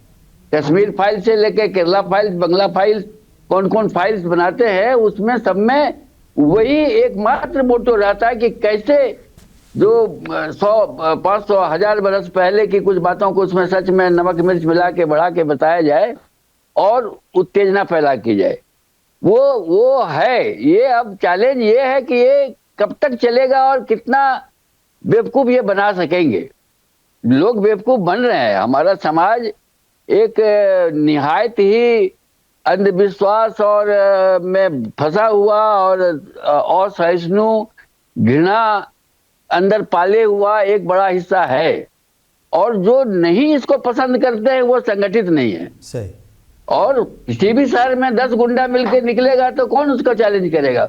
D: कश्मीर फाइल से लेके केरला फाइल्स, बंगला फाइल्स, कौन कौन फाइल्स बनाते हैं, उसमें सब में वही एकमात्र मोटो रहता है कि कैसे जो 100, 500, 1000 बरस पहले की कुछ बातों को उसमें सच में नमक मिर्च मिला के बढ़ा के बताया जाए और उत्तेजना फैला की जाए। वो है। ये अब चैलेंज ये है कि ये कब तक चलेगा और कितना बेवकूफ ये बना सकेंगे। लोग बेवकूफ बन रहे हैं। हमारा समाज एक निहायत ही अंधविश्वास और में फंसा हुआ और असहिष्णु, घृणा अंदर पाले हुआ एक बड़ा हिस्सा है, और जो नहीं इसको पसंद करते हैं वो संगठित नहीं है।
A: सही।
D: और किसी भी शहर में 10 गुंडा मिलकर निकलेगा तो कौन उसका चैलेंज करेगा?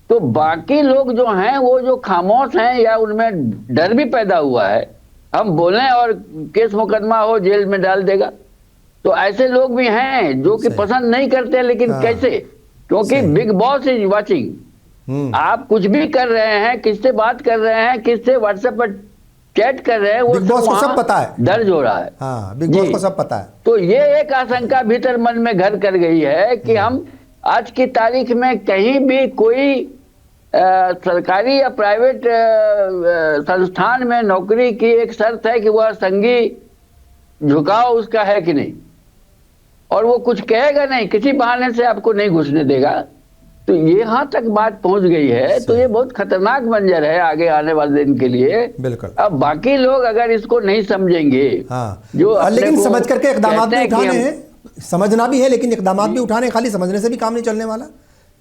D: तो बाकी लोग जो हैं वो जो खामोश हैं या उनमें डर भी पैदा हुआ है, हम बोलें और केस मुकदमा हो जेल में डाल देगा। तो ऐसे लोग भी हैं जो कि पसंद नहीं करते, लेकिन कैसे? क्योंकि बिग बॉस इज वाचिंग। आप कुछ भी कर रहे हैं, किससे बात कर रहे हैं, किससे व्हाट्सएप पर चैट कर रहे हैं, वो
A: बिग बॉस को सब पता है,
D: दर्ज हो रहा है।
A: हाँ, बिग बॉस को सब पता है।
D: तो ये एक आशंका भीतर मन में घर कर गई है कि हम आज की तारीख में कहीं भी कोई सरकारी या प्राइवेट संस्थान में नौकरी की एक शर्त है कि वह संगी झुकाव उसका है कि नहीं, और वो कुछ कहेगा नहीं, किसी बहाने से आपको नहीं घुसने देगा। तो ये यहाँ तक बात पहुंच गई है, तो ये बहुत खतरनाक मंजर है आगे आने वाले दिन के लिए।
A: बिल्कुल।
D: अब बाकी लोग अगर इसको नहीं समझेंगे,
A: हाँ,
D: जो
A: लेकिन समझ करके इकदाम भी उठाने
D: हैं,
A: हैं, समझना भी है, लेकिन इकदाम भी उठाने, खाली समझने से भी काम नहीं चलने वाला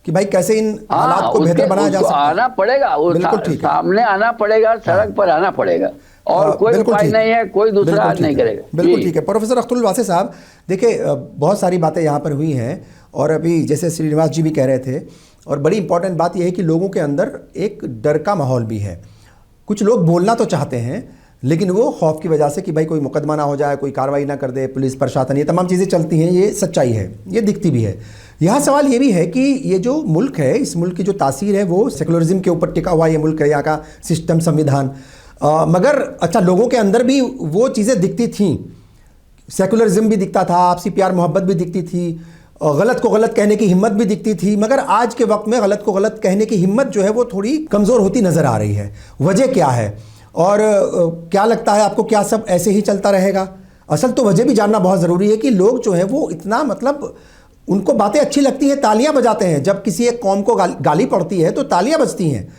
A: कि भाई कैसे इन हालात को बेहतर बनाया जा सकता है।
D: आना पड़ेगा, वो सामने आना पड़ेगा, सड़क पर आना पड़ेगा, और कोई उपाय नहीं है, कोई दूसरा नहीं करेगा।
A: बिल्कुल ठीक है। प्रोफेसर अख्तरुल वासी साहब, देखिए बहुत सारी बातें यहाँ पर हुई हैं, और अभी जैसे श्रीनिवास जी भी कह रहे थे, और बड़ी इंपॉर्टेंट बात यह है कि लोगों के अंदर एक डर का माहौल भी है। कुछ लोग बोलना तो चाहते हैं, लेकिन वो खौफ की वजह से कि भाई कोई मुकदमा ना हो जाए, कोई कार्रवाई ना कर दे पुलिस प्रशासन, ये तमाम चीज़ें चलती हैं, ये सच्चाई है, ये दिखती भी है। यहाँ सवाल ये भी है कि ये जो मुल्क है, इस मुल्क की जो तासीर है वो सेकुलरिज्म के ऊपर टिका हुआ ये मुल्क है, यहाँ का सिस्टम, संविधान। मगर अच्छा, लोगों के अंदर भी वो चीज़ें दिखती थीं, सेकुलरिज्म भी दिखता था, आपसी प्यार मोहब्बत भी दिखती थी, गलत को गलत कहने की हिम्मत भी दिखती थी। मगर आज के वक्त में गलत को गलत कहने की हिम्मत जो है वो थोड़ी कमज़ोर होती नज़र आ रही है। वजह क्या है, और क्या लगता है आपको, क्या सब ऐसे ही चलता रहेगा? असल तो वजह भी जानना बहुत ज़रूरी है कि लोग जो है वो इतना, मतलब उनको बातें अच्छी लगती हैं, तालियां बजाते हैं, जब किसी एक कौम को गाली पड़ती है तो तालियां बजती हैं।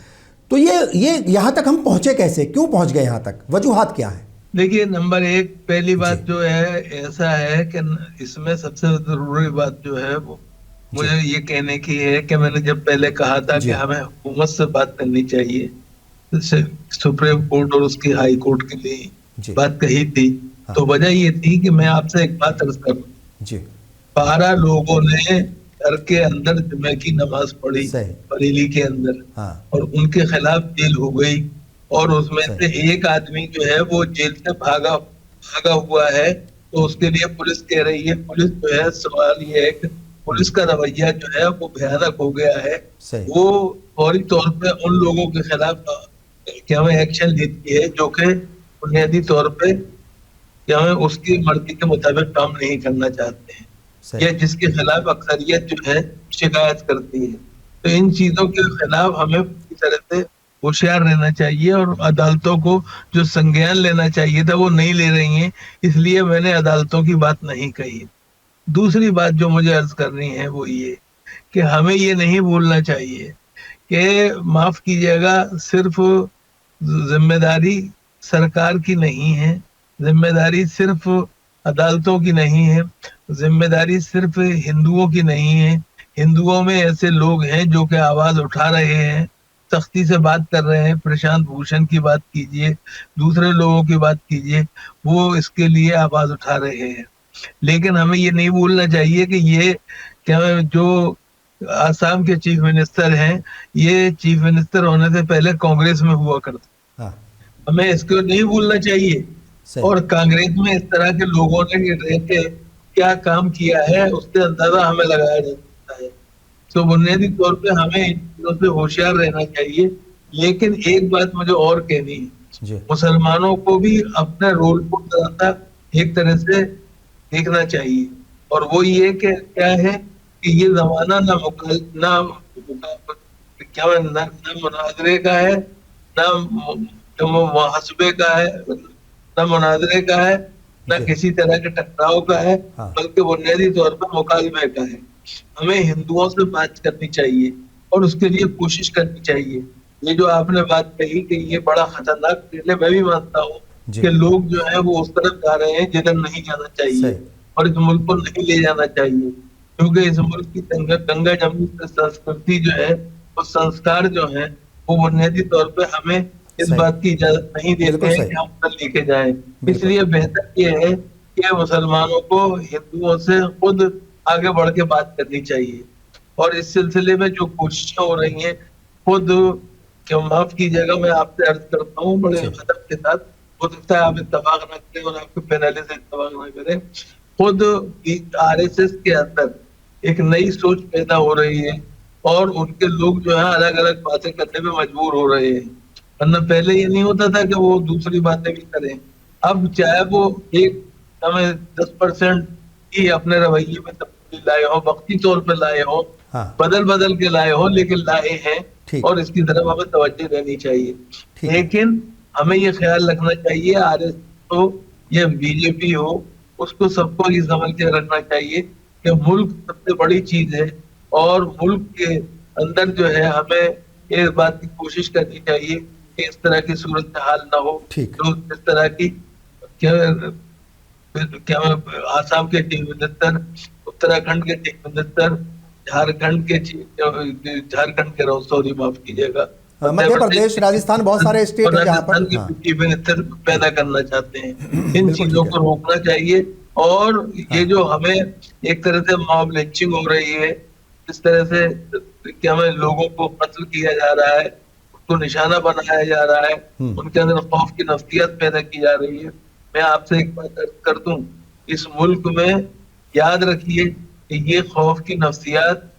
A: तो ये यहाँ तक हम पहुँचे कैसे, क्यों पहुँच गए यहाँ तक, वजूहात क्या है?
C: देखिए, नंबर एक, पहली बात जो है ऐसा है कि इसमें सबसे जरूरी बात जो है वो मुझे ये कहने की है कि मैंने जब पहले कहा था कि हमें हुकूमत से बात करनी चाहिए, सुप्रीम कोर्ट और उसकी हाई कोर्ट के लिए बात कही थी, तो वजह ये थी कि मैं आपसे एक बात अर्ज करूं। 12 लोगों ने घर के अंदर जुमे की नमाज पढ़ी बरेली के अंदर, और उनके खिलाफ जेल हो गई, और उसमें से एक आदमी जो है वो जेल से भागा हुआ है। तो उसके लिए पुलिस कह रही है, पुलिस जो है, सवाल ये है कि पुलिस का रवैया जो है वो भयानक हो गया है, वो फौरी तौर पे उन लोगों के खिलाफ क्या हमें एक्शन लेती है जो कि बुनियादी तौर पे क्या हमें उसकी मर्जी के मुताबिक काम नहीं करना चाहते हैं, या जिसके खिलाफ अक्सरियत जो है शिकायत करती है। तो इन चीजों के खिलाफ हमें पूरी तरह से होशियार रहना चाहिए, और अदालतों को जो संज्ञान लेना चाहिए था वो नहीं ले रही हैं, इसलिए मैंने अदालतों की बात नहीं कही। दूसरी बात जो मुझे अर्ज करनी है वो ये कि हमें ये नहीं भूलना चाहिए कि माफ कीजिएगा, सिर्फ जिम्मेदारी सरकार की नहीं है, जिम्मेदारी सिर्फ अदालतों की नहीं है, जिम्मेदारी सिर्फ हिंदुओं की नहीं है। हिंदुओं में ऐसे लोग हैं जो कि आवाज उठा रहे हैं, सख्ती से बात कर रहे हैं। प्रशांत भूषण की बात कीजिए, दूसरे लोगों की बात कीजिए, वो इसके लिए आवाज उठा रहे हैं। लेकिन हमें ये नहीं भूलना चाहिए कि ये क्या जो आसाम के चीफ मिनिस्टर हैं, ये चीफ मिनिस्टर होने से पहले कांग्रेस में हुआ करते। हमें इसको नहीं भूलना चाहिए, और कांग्रेस में इस तरह के लोगों ने रह के क्या काम किया है उससे अंदाजा हमें लगाया जा सकता है। तो बुनियादी तौर पे हमें इन चीजों से होशियार रहना चाहिए। लेकिन एक बात मुझे और कहनी है, मुसलमानों को भी अपने रोल को एक तरह से देखना चाहिए, और वो ये कि क्या है कि ये जमाना ना मुनाजरे का है, ना मुहासबे का है, ना मुनाजरे का है, ना किसी तरह के टकराव का है, बल्कि बुनियादी तौर पर मुकालमे का है। हमें हिंदुओं से बात करनी चाहिए और उसके लिए कोशिश करनी चाहिए। ये जो आपने बात कही कि ये बड़ा खतरनाक खेल है, मैं भी मानता हूँ कि लोग जो है वो उस तरफ जा रहे हैं जिधर नहीं जाना चाहिए, और इस मुल्क को नहीं ले जाना चाहिए, क्योंकि इस मुल्क की गंगा जमुनी संस्कृति जो है, वो संस्कार जो है, वो बुनियादी तौर पे हमें इस बात की इजाजत नहीं देते हैं कि हम उधर लेके जाएं। इसलिए बेहतर ये है कि मुसलमानों को हिंदुओं से खुद आगे बढ़ के बात करनी चाहिए। और इस सिलसिले में जो कोशिशें हो रही हैं, खुद क्यों, माफ कीजिएगा मैं आपसे अर्ज करता हूँ बड़े अदब के साथ, हो सकता है आप इत्तेफाक न करें और आपके पैनल से इत्तेफाक न करें, खुद आरएसएस के अंदर एक नई सोच पैदा हो रही है और उनके लोग जो है अलग अलग बातें करने में मजबूर हो रहे हैं। वरना पहले ये नहीं होता था कि वो दूसरी बातें भी करें। अब चाहे वो एक हमें 10% ही अपने रवैये में तब्दीली लाए हो, वक्ती तौर पर लाए हो,
A: हाँ।
C: बदल बदल के लाए हो, लेकिन लाए हैं
A: ठीक।
C: और इसकी तरफ हमें तवज्जो देनी चाहिए।
A: ठीक।
C: लेकिन हमें ये ख्याल रखना चाहिए, आरएस हो या बीजेपी हो, उसको सबको ये समझ के रखना चाहिए कि मुल्क सबसे बड़ी चीज है और मुल्क के अंदर जो है हमें इस बात की कोशिश करनी चाहिए कि इस तरह की सूरत हाल ना हो।
A: ठीक।
C: जो इस तरह की क्या आसाम के चीफ मिनिस्टर, उत्तराखंड के चीफ मिनिस्टर, झारखंड के सॉरी माफ कीजिएगा,
A: मध्य प्रदेश, राजस्थान, बहुत सारे स्टेट है जहाँ पर
C: राजस्थान के चीफ मिनिस्टर पैदा करना चाहते हैं। इन चीजों को रोकना चाहिए। और ये जो हमें एक तरह से मॉब लिंचिंग हो रही है, इस तरह से क्या हमें लोगों को कत्ल किया जा रहा है, उनको निशाना बनाया जा रहा है, उनके अंदर खौफ की नफ्सियत पैदा की जा रही है। मैं आपसे एक बात अर्ज कर दूं, इस मुल्क में याद रखिए कि ये खौफ की नफ्सियत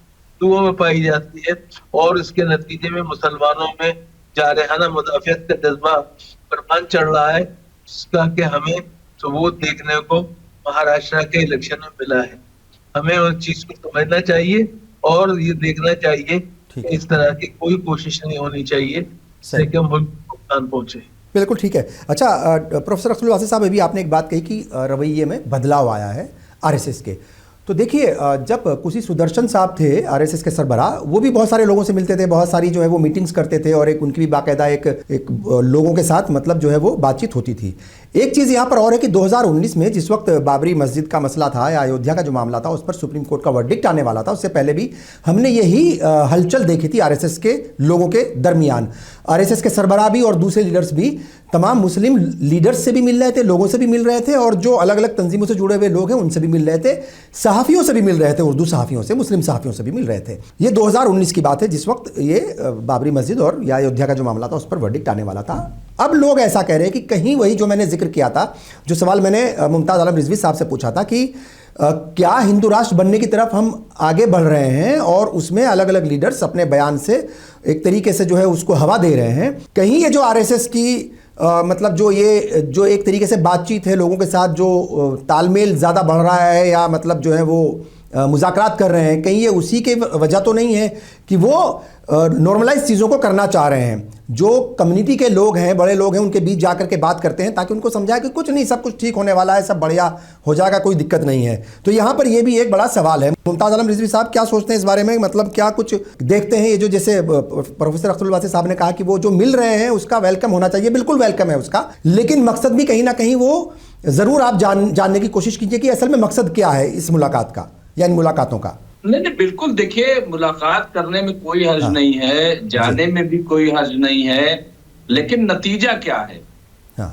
C: दुओं में पाई जाती है और इसके नतीजे में मुसलमानों में जारहाना मुदाफियत का जज्बा परवान चढ़ रहा है, जिसका कि हमें सबूत देखने को महाराष्ट्र के इलेक्शन में मिला है। हमें उस चीज को समझना चाहिए और ये देखना चाहिए कि इस तरह की कोई कोशिश नहीं होनी चाहिए जिससे कि मुल्क को नुकसान पहुंचे।
A: बिल्कुल ठीक है। अच्छा प्रोफेसर अफजल वासी साहब, अभी आपने एक बात कही कि रवैये में बदलाव आया है आरएसएस के। तो देखिए, जब कुशी सुदर्शन साहब थे आरएसएस के सरबराह, वो भी बहुत सारे लोगों से मिलते थे, बहुत सारी जो है वो मीटिंग्स करते थे और एक उनकी भी बाकायदा एक लोगों के साथ मतलब जो है वो बातचीत होती थी। एक चीज़ यहाँ पर और है कि 2019 में जिस वक्त बाबरी मस्जिद का मसला था या अयोध्या का जो मामला था, उस पर सुप्रीम कोर्ट का वर्डिक्ट आने वाला था, उससे पहले भी हमने यही हलचल देखी थी आरएसएस के लोगों के दरमियान। आरएसएस के सरबराह भी और दूसरे लीडर्स भी तमाम मुस्लिम लीडर्स से भी मिल रहे थे, लोगों से भी मिल रहे थे और जो अलग अलग तंजीमों से जुड़े हुए लोग हैं उनसे भी मिल रहे थे, सहाफ़ियों से भी मिल रहे थे, उर्दू सहाफ़ियों से, मुस्लिम सहाफ़ियों से भी मिल रहे थे। ये 2019 की बात है जिस वक्त ये बाबरी मस्जिद और या अयोध्या का जो मामला था उस पर वर्डिक्ट आने वाला था। अब लोग ऐसा कह रहे हैं कि कहीं वही जो मैंने जिक्र किया था, जो सवाल मैंने मुमताज़ आलम रिजवी साहब से पूछा था कि क्या हिंदू राष्ट्र बनने की तरफ हम आगे बढ़ रहे हैं और उसमें अलग अलग लीडर्स अपने बयान से एक तरीके से जो है उसको हवा दे रहे हैं, कहीं ये जो आरएसएस की मतलब जो एक तरीके से बातचीत है लोगों के साथ, जो तालमेल ज़्यादा बढ़ रहा है या मतलब जो है वो मुज़ाकरात कर रहे हैं, कहीं ये उसी के वजह तो नहीं है कि वो नॉर्मलाइज चीज़ों को करना चाह रहे हैं। जो कम्युनिटी के लोग हैं, बड़े लोग हैं, उनके बीच जाकर के बात करते हैं ताकि उनको समझाए कि कुछ नहीं, सब कुछ ठीक होने वाला है, सब बढ़िया हो जाएगा, कोई दिक्कत नहीं है। तो यहाँ पर ये भी एक बड़ा सवाल है। मुमताज़ आलम रिजवी साहब क्या सोचते हैं इस बारे में? मतलब क्या कुछ देखते हैं ये जो जैसे प्रोफेसर अफजल वासी साहब ने कहा कि वो जो मिल रहे हैं उसका वेलकम होना चाहिए, बिल्कुल वेलकम है उसका, लेकिन मकसद भी कहीं ना कहीं वो ज़रूर आप जानने की कोशिश कीजिए कि असल में मकसद क्या है इस मुलाकात का या इन मुलाकातों का।
B: नहीं, बिल्कुल। देखिए, मुलाकात करने में कोई हर्ज नहीं है, जाने में भी कोई हर्ज नहीं है, लेकिन नतीजा क्या है,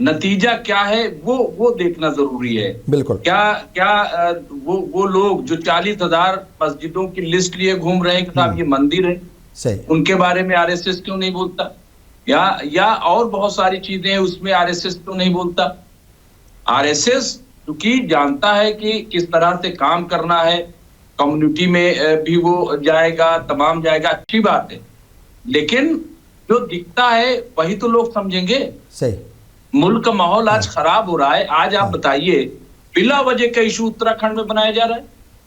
B: नतीजा क्या है वो देखना जरूरी है।
A: बिल्कुल।
B: क्या वो लोग जो 40,000 मस्जिदों की लिस्ट लिए घूम रहे हैं कि साहब ये मंदिर है,
A: सही,
B: उनके बारे में आरएसएस क्यों नहीं बोलता? या और बहुत सारी चीजें हैं उसमें आरएसएस क्यों नहीं बोलता? आरएसएस क्योंकि जानता है कि किस तरह से काम करना है, कम्युनिटी में भी वो जाएगा, तमाम जाएगा, अच्छी बात है, लेकिन जो दिखता है वही तो लोग समझेंगे।
A: सही।
B: मुल्क का माहौल आज खराब हो रहा है। आज आप बताइए, बिला वजह का इशू उत्तराखंड में बनाया जा रहा है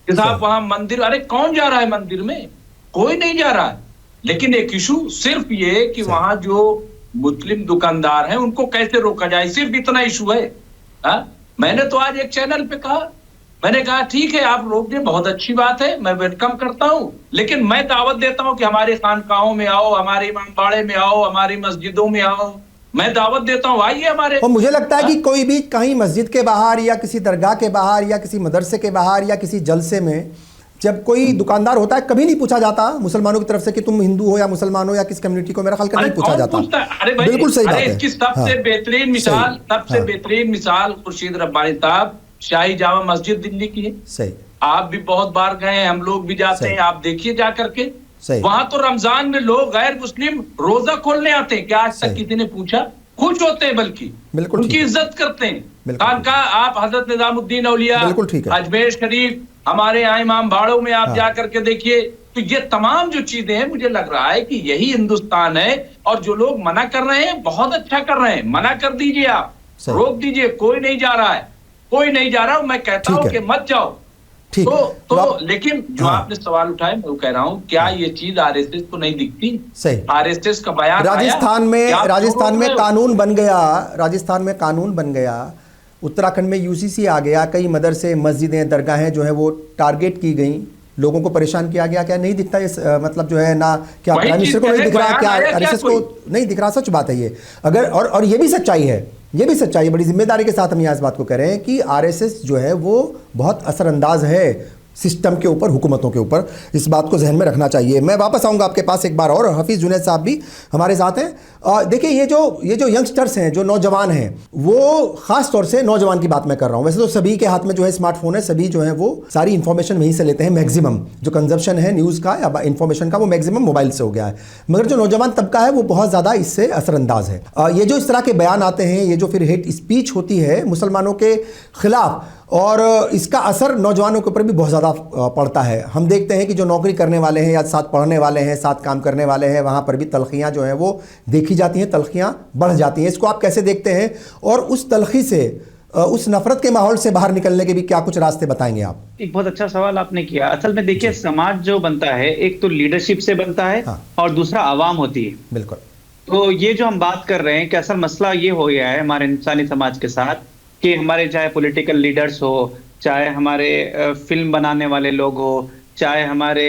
B: कि साहब वहां मंदिर, अरे कौन जा रहा है मंदिर में? कोई नहीं जा रहा है, लेकिन एक इशू सिर्फ ये कि वहां जो मुस्लिम दुकानदार हैं उनको कैसे रोका जाए, सिर्फ इतना इशू है। मैंने तो आज एक चैनल पे कहा, मैंने कहा ठीक है आप रोक दें, बहुत अच्छी बात है, मैं वेलकम करता हूं, लेकिन मैं दावत देता हूं कि हमारे खानकाहों में आओ, हमारे इमामबाड़े में आओ, हमारी मस्जिदों में आओ, मैं दावत देता हूं, आइए हमारे।
A: और मुझे लगता है कि कोई भी कहीं मस्जिद के बाहर या किसी दरगाह के बाहर या किसी मदरसे के बाहर या किसी जलसे में जब कोई दुकानदार होता है, कभी नहीं पूछा जाता मुसलमानों की तरफ से कि तुम हिंदू हो या मुसलमान हो या किस कम्युनिटी को, मेरा ख्याल नहीं पूछा जाता। बिल्कुल सही बात है।
B: इसकी सबसे बेहतरीन मिसाल, सबसे बेहतरीन मिसाल खुर्शीद रब्बानी साहब शाही जामा मस्जिद दिल्ली की है।
A: सही।
B: आप भी बहुत बार गए हैं, हम लोग भी जाते
A: सही।
B: हैं, आप देखिए जा करके।
A: सही।
B: वहां तो रमजान में लोग गैर मुस्लिम रोजा खोलने आते हैं, क्या आज तक
A: सही।
B: किसी ने पूछा? खुश होते हैं, बल्कि
A: बिल्कुल
B: उनकी
A: ठीक है।
B: इज्जत करते हैं।
A: बिल्कुल
B: खानकाह आप हजरत निजामुद्दीन औलिया,
A: बिल्कुल ठीक है।
B: अजमेर शरीफ, हमारे यहाँ इमाम बाड़ों में आप
A: हाँ।
B: जा करके देखिए, तो ये तमाम जो चीजें हैं, मुझे लग रहा है कि यही हिंदुस्तान है। और जो लोग मना कर रहे हैं बहुत अच्छा कर रहे हैं, मना कर दीजिए, आप
A: सही।
B: रोक दीजिए, कोई नहीं जा रहा है, कोई नहीं जा रहा। मैं कहता
A: ठीक
B: हूं
A: है।
B: कि मत जाओ।
A: ठीक
B: तो
A: आप-
B: लेकिन जो
A: हाँ।
B: आपने सवाल उठाए, मैं वो कह रहा हूं, क्या ये चीज आरएसएस को नहीं दिखती?
A: सही।
B: आरएसएस का बयान आया,
A: राजस्थान में
B: क्या आप
A: राजस्थान
B: रोक
A: में
B: रहे हो?
A: कानून बन गया, राजस्थान में कानून बन गया, उत्तराखंड में यूसीसी आ गया, कई मदरसे, मस्जिदें, दरगाहें जो है वो टारगेट की गई, लोगों को परेशान किया गया। क्या नहीं दिखता ये मतलब जो है ना, क्या
B: वही
A: प्राइम मिनिस्टर को
B: चीज़
A: नहीं
B: है,
A: दिख रहा,
B: बयान
A: क्या
B: आया क्या
A: आरएसएस को
B: कोई?
A: नहीं दिख रहा? सच बात है ये। अगर और ये भी सच्चाई है, ये भी सच्चाई है, बड़ी जिम्मेदारी के साथ हम यहाँ इस बात को कह रहे हैं कि आरएसएस जो है वो बहुत असरअंदाज है सिस्टम के ऊपर, हुकूमतों के ऊपर। इस बात को जहन में रखना चाहिए। मैं वापस आऊँगा आपके पास एक बार और हफीज़ जुनैद साहब भी हमारे साथ हैं। देखिए ये जो यंगस्टर्स हैं, जो नौजवान हैं, वो ख़ास तौर से नौजवान की बात मैं कर रहा हूँ। वैसे तो सभी के हाथ में जो है स्मार्टफोन है, सभी जो है वो सारी इन्फॉर्मेशन वहीं से लेते हैं। मैक्सिमम जो कंजप्शन है न्यूज़ का या इन्फॉर्मेशन का, वो मैक्सिमम मोबाइल से हो गया है। मगर जो नौजवान तबका है वो बहुत ज़्यादा इससे असरअंदाज है। ये जो इस तरह के बयान आते हैं, ये जो फिर हेट स्पीच होती है मुसलमानों के ख़िलाफ़, और इसका असर नौजवानों के ऊपर भी बहुत ज़्यादा पड़ता है। हम देखते हैं कि जो नौकरी करने वाले हैं या साथ पढ़ने वाले हैं, साथ काम करने वाले हैं, वहाँ पर भी तलखियाँ जो हैं वो देखी जाती हैं, तलखियाँ बढ़ जाती हैं। इसको आप कैसे देखते हैं? और उस तलखी से, उस नफ़रत के माहौल से बाहर निकलने के भी क्या कुछ रास्ते बताएंगे आप?
E: एक बहुत अच्छा सवाल आपने किया। असल में देखिए, समाज जो बनता है, एक तो लीडरशिप से बनता है,
A: हाँ।
E: और दूसरा आवाम होती है।
A: बिल्कुल।
E: तो ये जो हम बात कर रहे हैं कि असल मसला ये हो गया है हमारे इंसानी समाज के साथ कि हमारे चाहे पॉलिटिकल लीडर्स हो, चाहे हमारे फिल्म बनाने वाले लोग हो, चाहे हमारे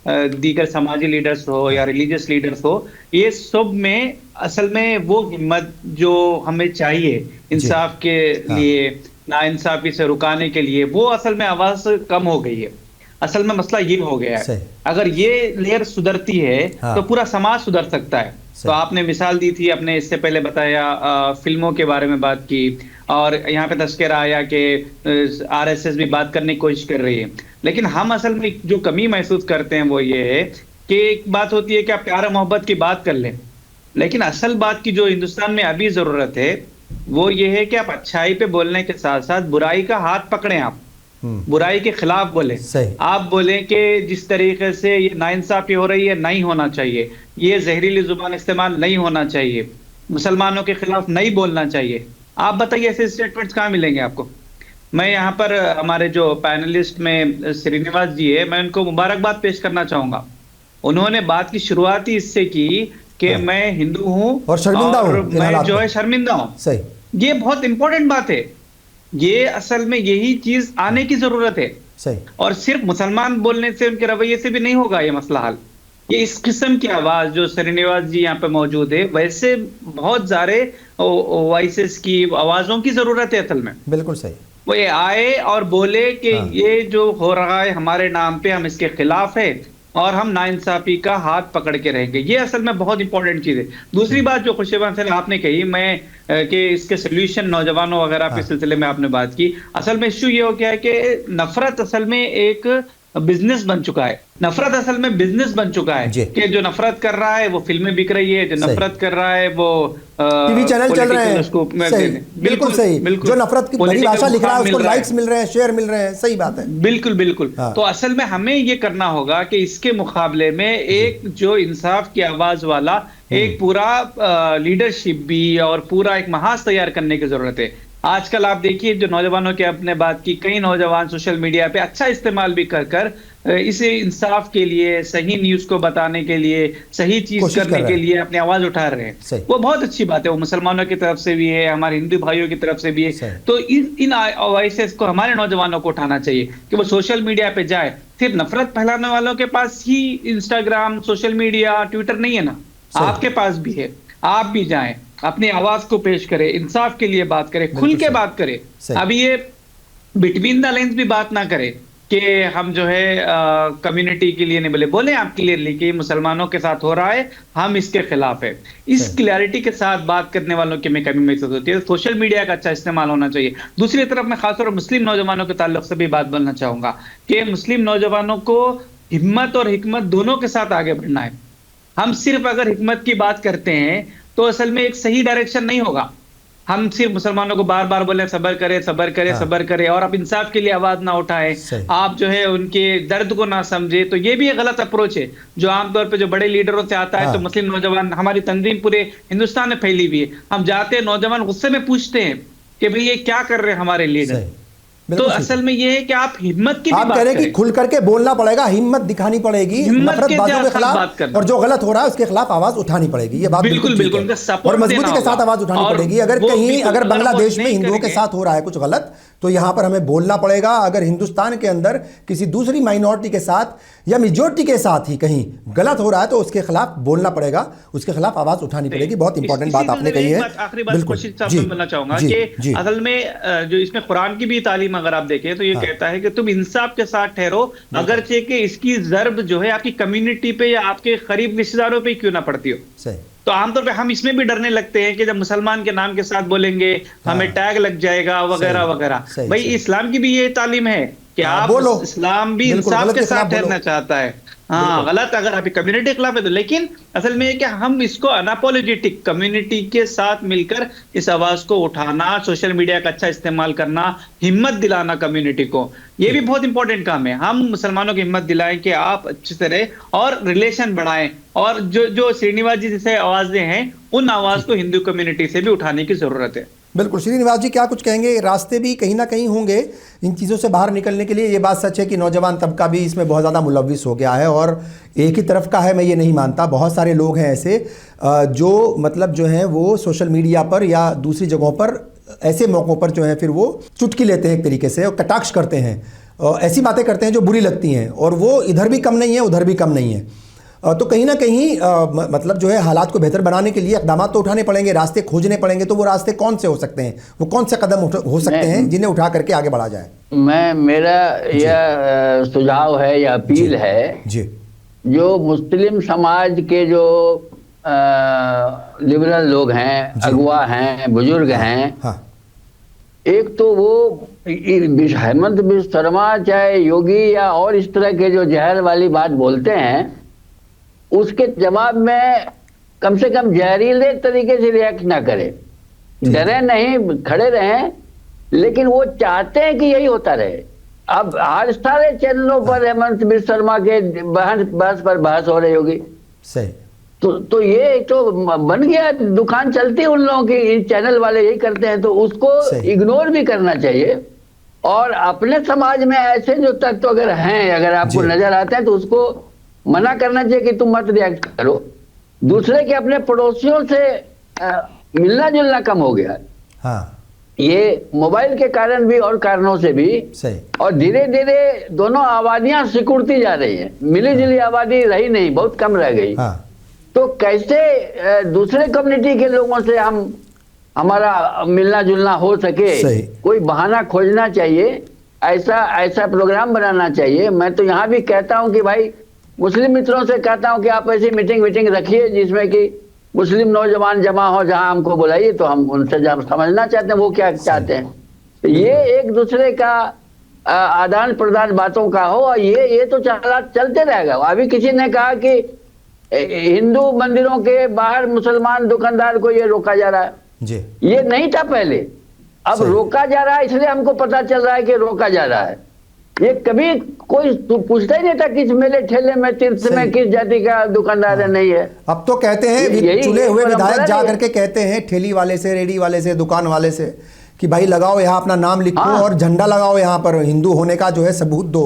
E: दीगर समाजी लीडर्स हो या रिलीजियस लीडर्स हो, ये सब में असल में वो हिम्मत जो हमें चाहिए इंसाफ के लिए, नाइंसाफी से रुकाने के लिए, वो असल में आवाज कम हो गई है। असल में मसला ये हो गया है, अगर ये लेयर सुधरती है तो पूरा समाज सुधर सकता है। तो आपने मिसाल दी थी, आपने इससे पहले बताया फिल्मों के बारे में बात की, और यहाँ पे तस्करा आया कि आरएसएस भी बात करने की कोशिश कर रही है। लेकिन हम असल में जो कमी महसूस करते हैं वो ये है कि एक बात होती है कि आप प्यार मोहब्बत की बात कर लें, लेकिन असल बात की जो हिंदुस्तान में अभी जरूरत है वो ये है कि आप अच्छाई पे बोलने के साथ साथ बुराई का हाथ पकड़ें, आप बुराई के खिलाफ बोले। आप बोले कि जिस तरीके से ये नाइंसाफी हो रही है नहीं होना चाहिए, ये जहरीली जुबान इस्तेमाल नहीं होना चाहिए, मुसलमानों के खिलाफ नहीं बोलना चाहिए। आप बताइए ऐसे स्टेटमेंट्स कहाँ मिलेंगे आपको? मैं यहाँ पर हमारे जो पैनलिस्ट में श्रीनिवास जी है, मैं उनको मुबारकबाद पेश करना चाहूंगा। उन्होंने बात की शुरुआत ही इससे की कि मैं हिंदू हूँ
A: और शर्मिंदा हूँ,
E: मैं जो है शर्मिंदा हूँ।
A: सही।
E: ये बहुत इंपॉर्टेंट बात है। ये असल में यही चीज आने की जरूरत है।
A: सही। और
E: सिर्फ मुसलमान बोलने से, उनके रवैये से भी नहीं होगा ये मसला हल। ये इस किस्म की आवाज जो श्रीनिवास जी यहाँ पे मौजूद है, वैसे बहुत सारे वॉइसेस की, आवाजों की जरूरत है असल में।
A: बिल्कुल सही।
E: वो ये आए और बोले कि ये जो हो रहा है हमारे नाम पे, हम इसके खिलाफ है और हम नाइंसाफी का हाथ पकड़ के रहेंगे। ये असल में बहुत इंपॉर्टेंट चीज है। दूसरी बात जो खुशेबान से आपने कही, मैं कि इसके सोल्यूशन नौजवानों वगैरह के सिलसिले में आपने बात की, असल में इश्यू ये हो गया है कि नफरत असल में एक बिजनेस बन चुका है। नफरत असल में बिजनेस बन चुका है कि जो नफरत कर रहा है वो फिल्में बिक रही है, जो नफरत कर रहा है वो
A: टीवी चैनल चल रहे हैं। बिल्कुल सही। जो नफरत की भरी भाषा लिख रहा है उसको लाइक्स मिल रहे हैं, शेयर मिल रहे हैं। सही बात है।
E: बिल्कुल बिल्कुल। तो असल में हमें ये करना होगा कि इसके मुकाबले में एक जो इंसाफ की आवाज वाला एक पूरा लीडरशिप भी और पूरा एक महाज तैयार करने की जरूरत है। आजकल आप देखिए जो नौजवानों की आपने बात की, कई नौजवान सोशल मीडिया पे अच्छा इस्तेमाल भी कर इसे इंसाफ के लिए, सही न्यूज को बताने के लिए, सही चीज करने के लिए अपनी आवाज उठा रहे हैं। वो बहुत अच्छी बात है। वो मुसलमानों की तरफ से भी है, हमारे हिंदू भाइयों की तरफ से भी है। तो इन वॉइसेस को हमारे नौजवानों को उठाना चाहिए कि वो सोशल मीडिया पे जाए। सिर्फ नफरत फैलाने वालों के पास ही इंस्टाग्राम, सोशल मीडिया, ट्विटर नहीं है ना, आपके पास भी है। आप भी जाएं, अपनी आवाज को पेश करें, इंसाफ के लिए बात करें, खुल के बात करें। अभी ये बिटवीन द लाइन्स भी बात ना करें, कि हम जो है कम्युनिटी के लिए नहीं बोले, बोले आप क्लियरली कि मुसलमानों के साथ हो रहा है, हम इसके खिलाफ है। इस क्लैरिटी के साथ बात करने वालों की में कमी महसूस होती है। सोशल मीडिया का अच्छा इस्तेमाल होना चाहिए। दूसरी तरफ मैं खासतौर पर मुस्लिम नौजवानों के ताल्लुक से भी बात बोलना चाहूंगा कि मुस्लिम नौजवानों को हिम्मत और हिकमत दोनों के साथ आगे बढ़ना है। हम सिर्फ अगर हिकमत की बात करते हैं तो असल में एक सही डायरेक्शन नहीं होगा। हम सिर्फ मुसलमानों को बार बार बोले सब्र करे सब्र करे
A: हाँ।
E: सब्र करे, और आप इंसाफ के लिए आवाज ना उठाएं,
A: सही।
E: आप जो है उनके दर्द को ना समझे, तो ये भी एक गलत अप्रोच है जो आमतौर पे जो बड़े लीडरों से आता है।
A: हाँ।
E: तो मुस्लिम नौजवान, हमारी तंजीम पूरे हिंदुस्तान में फैली हुई है, हम जाते हैं नौजवान गुस्से में पूछते हैं कि भाई ये क्या कर रहे हैं हमारे लीडर।
A: सही।
E: तो
A: बिल्कुल
E: असल में ये है कि आप हिम्मत की भी
A: आप
E: बात
A: कह रहे हैं कि
E: करें।
A: खुल करके बोलना पड़ेगा, हिम्मत दिखानी पड़ेगी,
E: हिम्मत के
A: नफरतबाजों के
E: साथ बात
A: खिलाफ,
E: करना।
A: और जो गलत हो रहा है उसके खिलाफ आवाज उठानी पड़ेगी। ये बात
E: बिल्कुल,
A: ठीक
E: बिल्कुल,
A: है।
E: उनका support
A: और मजबूती
E: देना
A: के साथ
E: होगा।
A: आवाज उठानी
E: और
A: पड़ेगी। अगर
E: वो
A: कहीं
E: बिल्कुल,
A: अगर
E: अगर
A: बांग्लादेश
E: वो
A: में
E: नहीं
A: हिंदुओं के
E: करेंगे।
A: साथ हो रहा है कुछ गलत, तो यहां पर हमें बोलना पड़ेगा। अगर हिंदुस्तान के अंदर किसी दूसरी माइनॉरिटी के साथ या मेजोरिटी के साथ ही कहीं गलत हो रहा है तो उसके खिलाफ बोलना पड़ेगा, उसके खिलाफ आवाज उठानी पड़ेगी। बहुत इंपॉर्टेंट बात आपने कही है।
E: आखिरी बात
A: बिल्कुल
E: कोशिश साहब
A: जी,
E: मैं बोलना चाहूंगा
A: जी,
E: कि
A: जी।
E: असल में जो इसमें कुरान की भी तालीम अगर आप देखें तो ये
A: हाँ।
E: कहता है कि तुम इंसाफ के साथ ठहरो, अगरचे कि इसकी जर्ब जो है आपकी कम्युनिटी पे या आपके करीब रिश्तेदारों पे क्यों ना पड़ती हो।
A: सही।
E: तो आमतौर पे हम इसमें भी डरने लगते हैं कि जब मुसलमान के नाम के साथ बोलेंगे हमें
A: हाँ।
E: टैग लग जाएगा वगैरह
A: सही,
E: वगैरह।
A: सही,
E: भाई
A: सही।
E: इस्लाम की भी ये तालीम है कि
A: हाँ,
E: आप
A: बोलो।
E: इस्लाम भी
A: बिल्कुल,
E: इंसाफ
A: गलत
E: के
A: के खिलाफ
E: साथ
A: बोलो।
E: ठहरना चाहता है। हाँ, गलत अगर आपकी कम्युनिटी के खिलाफ है तो, लेकिन असल में कि हम इसको अनअपोलोजेटिक कम्युनिटी के साथ मिलकर इस आवाज को उठाना, सोशल मीडिया का अच्छा इस्तेमाल करना, हिम्मत दिलाना कम्युनिटी को, ये भी बहुत इंपॉर्टेंट काम है। हम मुसलमानों की हिम्मत दिलाएं कि आप अच्छे से रहे और रिलेशन बढ़ाएं, और जो जो श्रीनिवास जी जैसे आवाजें हैं उन आवाज को हिंदू कम्युनिटी से भी उठाने की जरूरत है।
A: बिल्कुल। श्रीनिवास जी क्या कुछ कहेंगे? रास्ते भी कहीं ना कहीं होंगे इन चीज़ों से बाहर निकलने के लिए। ये बात सच है कि नौजवान तबका भी इसमें बहुत ज़्यादा मुलव्विस हो गया है, और एक ही तरफ का है मैं ये नहीं मानता। बहुत सारे लोग हैं ऐसे जो मतलब जो हैं वो सोशल मीडिया पर या दूसरी जगहों पर ऐसे मौक़ों पर जो है फिर वो चुटकी लेते हैं एक तरीके से, और कटाक्ष करते हैं, ऐसी बातें करते हैं जो बुरी लगती हैं, और वो इधर भी कम नहीं है उधर भी कम नहीं है। तो कहीं ना कहीं मतलब जो है हालात को बेहतर बनाने के लिए इक़दाम तो उठाने पड़ेंगे, रास्ते खोजने पड़ेंगे। तो वो रास्ते कौन से हो सकते हैं, वो कौन से कदम हो सकते हैं जिन्हें उठा करके आगे बढ़ा जाए?
D: मेरा यह सुझाव है या अपील है,
A: जी,
D: जो मुस्लिम समाज के जो लिबरल लोग हैं, अगुवा हैं, बुजुर्ग हैं,
A: हाँ,
D: एक तो वो हेमंत बिस्वा शर्मा चाहे योगी या और इस तरह के जो जहर वाली बात बोलते हैं, उसके जवाब में कम से कम जहरीले तरीके से रिएक्ट ना करें, डरे नहीं, खड़े रहें। लेकिन वो चाहते हैं कि यही होता रहे। अब हर सारे चैनलों पर हेमंत बिस्वा शर्मा के बहस पर बहस हो रही होगी।
A: सही।
D: तो ये तो बन गया, दुकान चलती है उन लोगों की, इस चैनल वाले यही करते हैं, तो उसको इग्नोर भी करना चाहिए। और अपने समाज में ऐसे जो तत्व अगर हैं, अगर आपको नजर आते हैं, तो उसको मना करना चाहिए कि तुम मत रिएक्ट करो। दूसरे के अपने पड़ोसियों से मिलना जुलना कम हो गया।
A: हाँ,
D: ये मोबाइल के कारण भी और कारणों से भी।
A: सही।
D: और धीरे धीरे दोनों आबादियां सिकुड़ती जा रही हैं, मिली जुली आबादी रही नहीं, बहुत कम रह गई।
A: हाँ।
D: तो कैसे दूसरे कम्युनिटी के लोगों से हमारा मिलना जुलना हो सके, कोई बहाना खोजना चाहिए, ऐसा प्रोग्राम बनाना चाहिए। मैं तो यहाँ भी कहता हूँ कि भाई मुस्लिम मित्रों से कहता हूँ कि आप ऐसी मीटिंग रखिए जिसमें कि मुस्लिम नौजवान जमा हो, जहां हमको बुलाइए, तो हम उनसे जब समझना चाहते हैं वो क्या चाहते हैं, तो ये एक दूसरे का आदान प्रदान बातों का हो। और ये तो चलते रहेगा। अभी किसी ने कहा कि हिंदू मंदिरों के बाहर मुसलमान दुकानदार को ये रोका जा रहा है
A: जी।
D: ये नहीं था पहले, अब रोका जा रहा है, इसलिए हमको पता चल रहा है कि रोका जा रहा है। ये कभी कोई पूछता ही नहीं था किस मेले ठेले में, तीर्थ में किस जाति का दुकानदार है, नहीं है।
A: अब तो कहते हैं चुने हुए विधायक जा करके कहते हैं ठेली वाले से, रेडी वाले से, दुकान वाले से कि भाई लगाओ यहाँ अपना नाम लिखो और झंडा लगाओ यहाँ पर, हिंदू होने का जो है सबूत दो।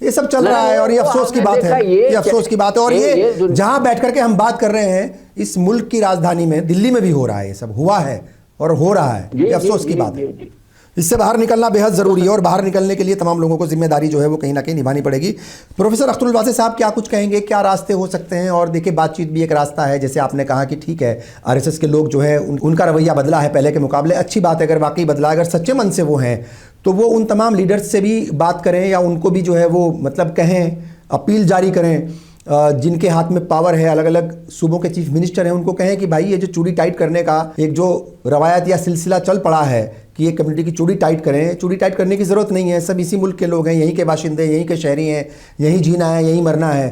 A: ये सब चल रहा है और ये अफसोस की बात है, ये अफसोस की बात है। और ये जहां बैठ करके हम बात कर रहे हैं, इस मुल्क की राजधानी में दिल्ली में भी हो रहा है, ये सब हुआ है और हो रहा है, ये अफसोस की बात है। इससे बाहर निकलना बेहद ज़रूरी है और बाहर निकलने के लिए तमाम लोगों को जिम्मेदारी जो है वो कहीं ना कहीं निभानी पड़ेगी। प्रोफेसर अख्तरुल वासी साहब क्या कुछ कहेंगे, क्या रास्ते हो सकते हैं? और देखिए बातचीत भी एक रास्ता है, जैसे आपने कहा कि ठीक है आरएसएस के लोग जो है उनका रवैया बदला है पहले के मुकाबले, अच्छी बात है अगर वाकई बदला, अगर सच्चे मन से वो हैं तो वो उन तमाम लीडर्स से भी बात करें या उनको भी जो है वो मतलब कहें, अपील जारी करें, जिनके हाथ में पावर है, अलग अलग सूबों के चीफ मिनिस्टर हैं, उनको कहें कि भाई ये जो चूड़ी टाइट करने का एक जो रवायत या सिलसिला चल पड़ा है कि ये कम्युनिटी की चूड़ी टाइट करें, चूड़ी टाइट करने की ज़रूरत नहीं है, सब इसी मुल्क के लोग हैं, यहीं के बाशिंदे, यहीं के शहरी हैं, यहीं जीना है, यहीं मरना है,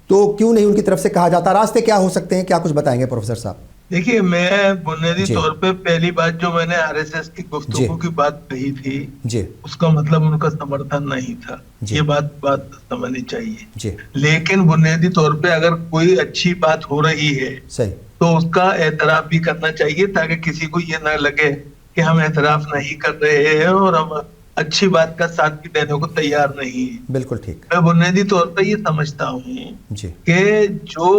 A: तो क्यों नहीं उनकी तरफ से कहा जाता? रास्ते क्या हो सकते हैं, क्या कुछ बताएंगे प्रोफेसर साहब?
C: देखिए, मैं बुनियादी तौर पे पहली बात जो मैंने आरएसएस की गुफ्तगू की बात कही थी
A: जी,
C: उसका मतलब उनका समर्थन नहीं था,
A: जी,
C: ये बात समझनी चाहिए
A: जी,
C: लेकिन बुनियादी तौर पे अगर कोई अच्छी बात हो रही है
A: सही,
C: तो उसका एतराफ भी करना चाहिए, ताकि किसी को ये ना लगे कि हम एतराफ नहीं कर रहे हैं और हम अच्छी बात का साथ भी देने को तैयार नहीं है।
A: बिल्कुल ठीक।
C: मैं बुनियादी तौर पे ये समझता हूँ
A: जी,
C: कि जो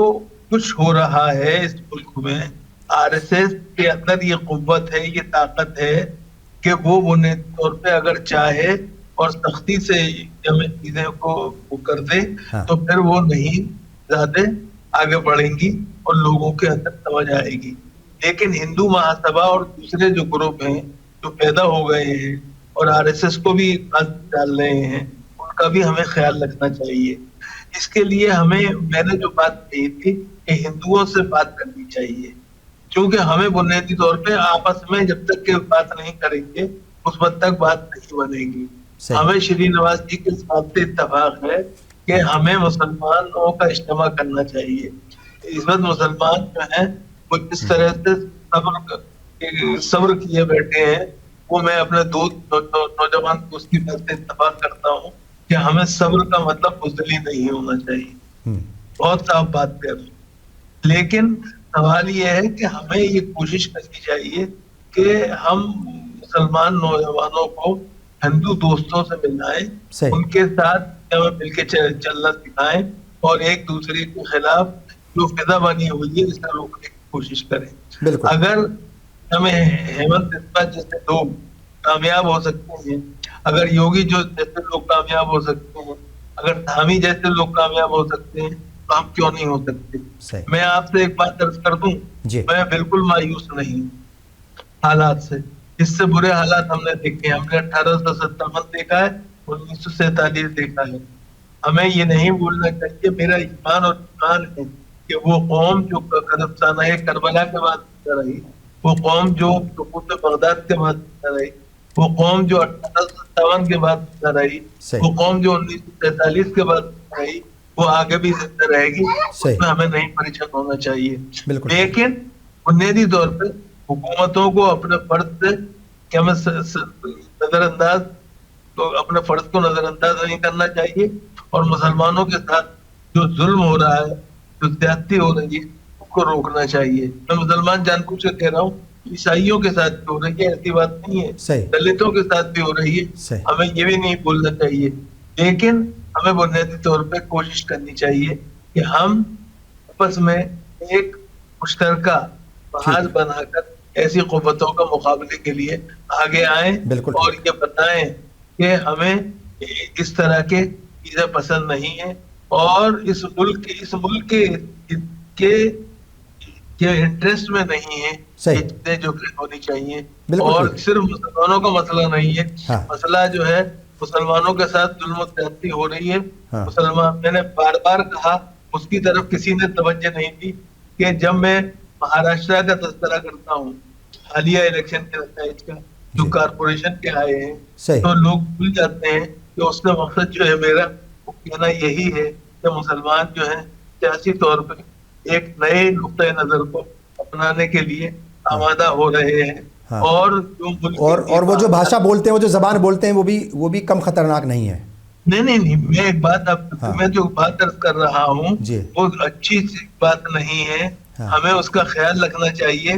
C: कुछ हो रहा है इस मुल्क में, आरएसएस के अंदर ये कुव्वत है, ये ताकत है कि वो बुनियादी तौर पे अगर चाहे और सख्ती से हमें चीजें को वो कर दे
A: हाँ,
C: तो फिर वो नहीं ज्यादा आगे बढ़ेंगी और लोगों के अंदर समझ आएगी। लेकिन हिंदू महासभा और दूसरे जो ग्रुप हैं जो पैदा हो गए हैं और आरएसएस को भी डाल रहे हैं, उनका भी हमें ख्याल रखना चाहिए। इसके लिए मैंने जो बात कही थी कि हिंदुओं से बात करनी चाहिए, क्योंकि हमें बुनियादी तौर पे आपस में जब तक के बात नहीं करेंगे उस वक्त तक बात नहीं बनेगी। हमें श्री नवाज जी के साथ से इत्तेफाक है कि हमें मुसलमानों का इज्तिमा करना चाहिए। इस वक्त मुसलमान जो है वो जिस तरह से सब्र किए बैठे हैं, वो मैं अपने नौजवान दोस्त की बात से इत्तेफाक करता हूँ कि हमें सब्र का मतलब बुज़दिली नहीं होना चाहिए। बहुत साफ बात कर रही, लेकिन सवाल ये है कि हमें ये कोशिश करनी चाहिए कि हम मुसलमान नौजवानों को हिंदू दोस्तों से मिलाएं, उनके साथ मिलकर चलना सिखाएं और एक दूसरे के खिलाफ जो फिजा बनी हुई है इसे रोकने की कोशिश करें। अगर हमें हेमंत बिस्वा जैसे लोग कामयाब हो सकते हैं, अगर योगी जो जैसे लोग कामयाब हो सकते हैं, अगर धामी जैसे लोग कामयाब हो सकते हैं, तो हम क्यों नहीं हो सकते? मैं आपसे एक बात अर्ज कर दूं, मैं बिल्कुल मायूस नहीं हालात से। इससे बुरे हालात हमने देखे, हमने 1857 देखा है, 1947 देखा है। हमें ये नहीं भूलना चाहिए, मेरा ईमान और ईमान है कि वो कौम जो करबला के बाद रही, वो कौम जो बगदाद के बाद रही, वो कौम जो 1857 के बाद रही, वो कौम जो 1947 के बाद रही, वो आगे भी जिंदा रहेगी। उसमें हमें नहीं परेशान होना चाहिए। लेकिन बुनियादी तौर पे हुकूमतों को अपने फर्ज से क्या मैं नजरअंदाज तो अपने फर्ज को नजरअंदाज नहीं करना चाहिए और मुसलमानों के साथ जो जुल्म हो रहा है, जो ज्यादती हो रही है, उसको रोकना चाहिए। मैं मुसलमान जानबूझ के कह रहा हूँ, ईसाइयों के साथ भी हो रही है, ऐसी बात नहीं है, दलितों के साथ भी हो रही है, हमें ये भी नहीं भूलना चाहिए। लेकिन हमें बुनियादी तौर पे कोशिश करनी चाहिए कि हम आपस में एक मुश्तरका महाज बनाकर ऐसी कुव्वतों का मुकाबले के लिए आगे आए और ये बताएं कि हमें इस तरह के चीजें पसंद नहीं है और इस मुल्क के इंटरेस्ट में नहीं है चीजें जो होनी चाहिए। और सिर्फ मुसलमानों का मसला नहीं है, मसला जो है मुसलमानों के साथ जुल्म ज्यादती हो रही है। मुसलमान, मैंने बार बार कहा, उसकी तरफ किसी ने तवज्जो नहीं दी कि जब मैं महाराष्ट्र का तस्करा करता हूँ हालिया इलेक्शन के नतीजे का जो कारपोरेशन के आए हैं, तो लोग भूल जाते हैं कि उसका मकसद जो है मेरा वो कहना यही है कि मुसलमान जो है सियासी तौर पर एक नए नुक्ते नजर को अपनाने के लिए आमादा हो रहे हैं। और
A: वो जो भाषा बोलते हैं, वो जो जबान बोलते हैं, वो भी कम खतरनाक नहीं है।
C: नहीं, मैं एक बात मैं जो बात दर्ज कर रहा हूँ वो अच्छी बात नहीं है, हमें उसका ख्याल रखना चाहिए।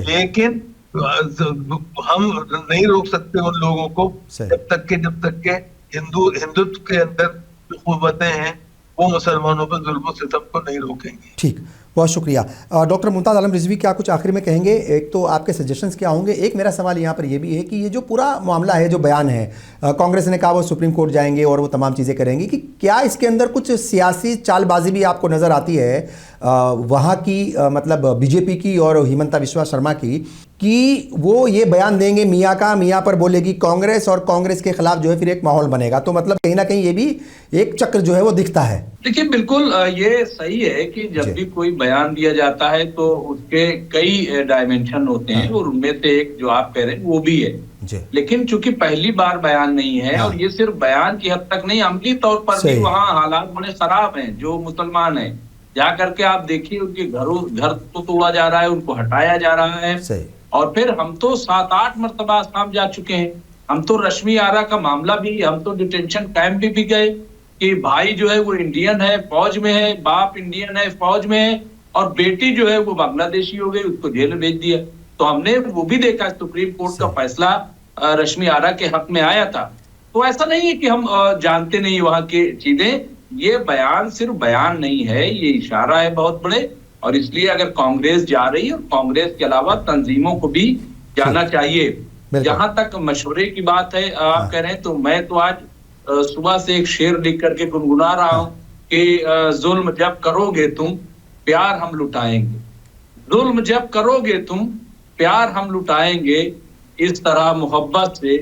C: लेकिन हम नहीं रोक सकते उन लोगों को जब तक के हिंदुत्व के अंदर जो कुव्वतें हैं वो मुसलमानों पर जुल्म सितम को नहीं रोकेंगे।
A: ठीक, बहुत शुक्रिया। डॉक्टर मुमताज़ आलम रिजवी, क्या कुछ आखिर में कहेंगे? एक तो आपके सजेशंस क्या होंगे? एक मेरा सवाल यहाँ पर ये भी है कि ये जो पूरा मामला है, जो बयान है, कांग्रेस ने कहा वो सुप्रीम कोर्ट जाएंगे और वो तमाम चीज़ें करेंगे, कि क्या इसके अंदर कुछ सियासी चालबाजी भी आपको नज़र आती है वहाँ की, मतलब बीजेपी की और हिमंता बिस्वा शर्मा की, कि वो ये बयान देंगे मियाँ का, मियाँ पर बोलेगी कांग्रेस और कांग्रेस के खिलाफ जो है फिर एक माहौल बनेगा। तो मतलब कहीं ना कहीं ये भी एक चक्र जो है वो दिखता है।
B: देखिए बिल्कुल ये सही है कि जब भी कोई बयान दिया जाता है तो उसके कई डायमेंशन होते हैं और उनमें से एक जो आप कह रहे हैं वो भी है। लेकिन चूंकि पहली बार बयान नहीं है और ये सिर्फ बयान की हद तक नहीं, अमली तौर पर भी वहाँ हालात बड़े खराब हैं। जो मुसलमान हैं जा करके आप देखिए उनके घर तो तोड़ा जा रहा है, उनको हटाया जा रहा है। और फिर हम तो 7-8 मरतबा आसाम जा चुके हैं। हम तो रश्मि आरा का मामला भी, हम तो डिटेंशन कैंप भी गए कि भाई जो है वो इंडियन है, फौज में है, बाप इंडियन है, फौज में है, और बेटी जो है वो बांग्लादेशी हो गई, उसको जेल में भेज दिया। तो हमने वो भी देखा, सुप्रीम कोर्ट का फैसला रश्मि आरा के हक में आया था। तो ऐसा नहीं है कि हम जानते नहीं वहां की चीजें। ये बयान सिर्फ बयान नहीं है, ये इशारा है बहुत बड़े। और इसलिए अगर कांग्रेस जा रही है और कांग्रेस के अलावा तंजीमों को भी जाना चाहिए। जहां तक मशवरे की बात है, आप कह रहे हैं, तो मैं तो आज सुबह से एक शेर लिख करके गुनगुना रहा हूं कि जुल्म जब करोगे तुम प्यार हम लुटाएंगे, जुल्म जब करोगे तुम प्यार हम लुटाएंगे, इस तरह मोहब्बत से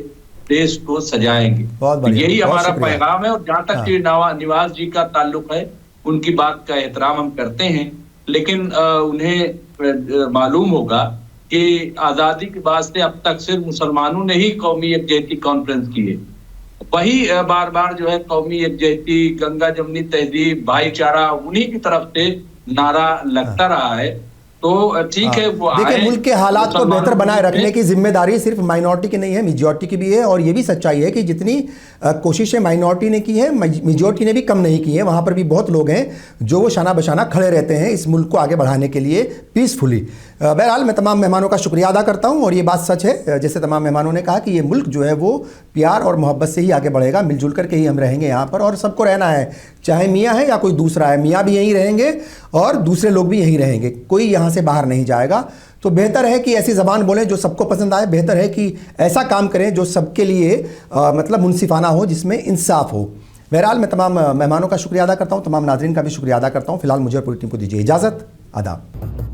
B: देश को सजाएंगे। यही हमारा पैगाम है। और जहां तक निवाज जी का ताल्लुक है, उनकी बात का एहतराम हम करते हैं, लेकिन उन्हें मालूम होगा कि आजादी के बाद से अब तक सिर्फ मुसलमानों ने ही कौमी यकजहती कॉन्फ्रेंस की है। वही बार बार जो है कौमी यकजहती, गंगा जमनी तहजीब, भाईचारा, उन्हीं की तरफ से नारा लगता रहा है। तो ठीक है, वो
A: देखिए मुल्क के हालात को बेहतर बनाए रखने की जिम्मेदारी सिर्फ माइनॉरिटी की नहीं है, मेजॉरिटी की भी है। और ये भी सच्चाई है कि जितनी कोशिशें माइनॉरिटी ने की है, मेजॉरिटी ने भी कम नहीं की है। वहाँ पर भी बहुत लोग हैं जो वो शाना बशाना खड़े रहते हैं इस मुल्क को आगे बढ़ाने के लिए पीसफुली। बहरहाल मैं तमाम मेहमानों का शुक्रिया अदा करता हूँ। और ये बात सच है, जैसे तमाम मेहमानों ने कहा कि ये मुल्क जो है वो प्यार और मोहब्बत से ही आगे बढ़ेगा। मिलजुल करके ही हम रहेंगे यहाँ पर, और सबको रहना है, चाहे मियाँ है या कोई दूसरा है। मियाँ भी यहीं रहेंगे और दूसरे लोग भी यहीं रहेंगे, कोई यहाँ से बाहर नहीं जाएगा। तो बेहतर है कि ऐसी ज़बान बोलें जो सबको पसंद आए, बेहतर है कि ऐसा काम करें जो सबके लिए मतलब मुनसिफाना हो, जिसमें इंसाफ हो। बहरहाल मैं तमाम मेहमानों का शुक्रिया अदा करता हूँ, तमाम नाज़रीन का भी शुक्रिया अदा करता हूँ। फिलहाल मुझे और पूरी टीम को दीजिए इजाज़त। आदाब।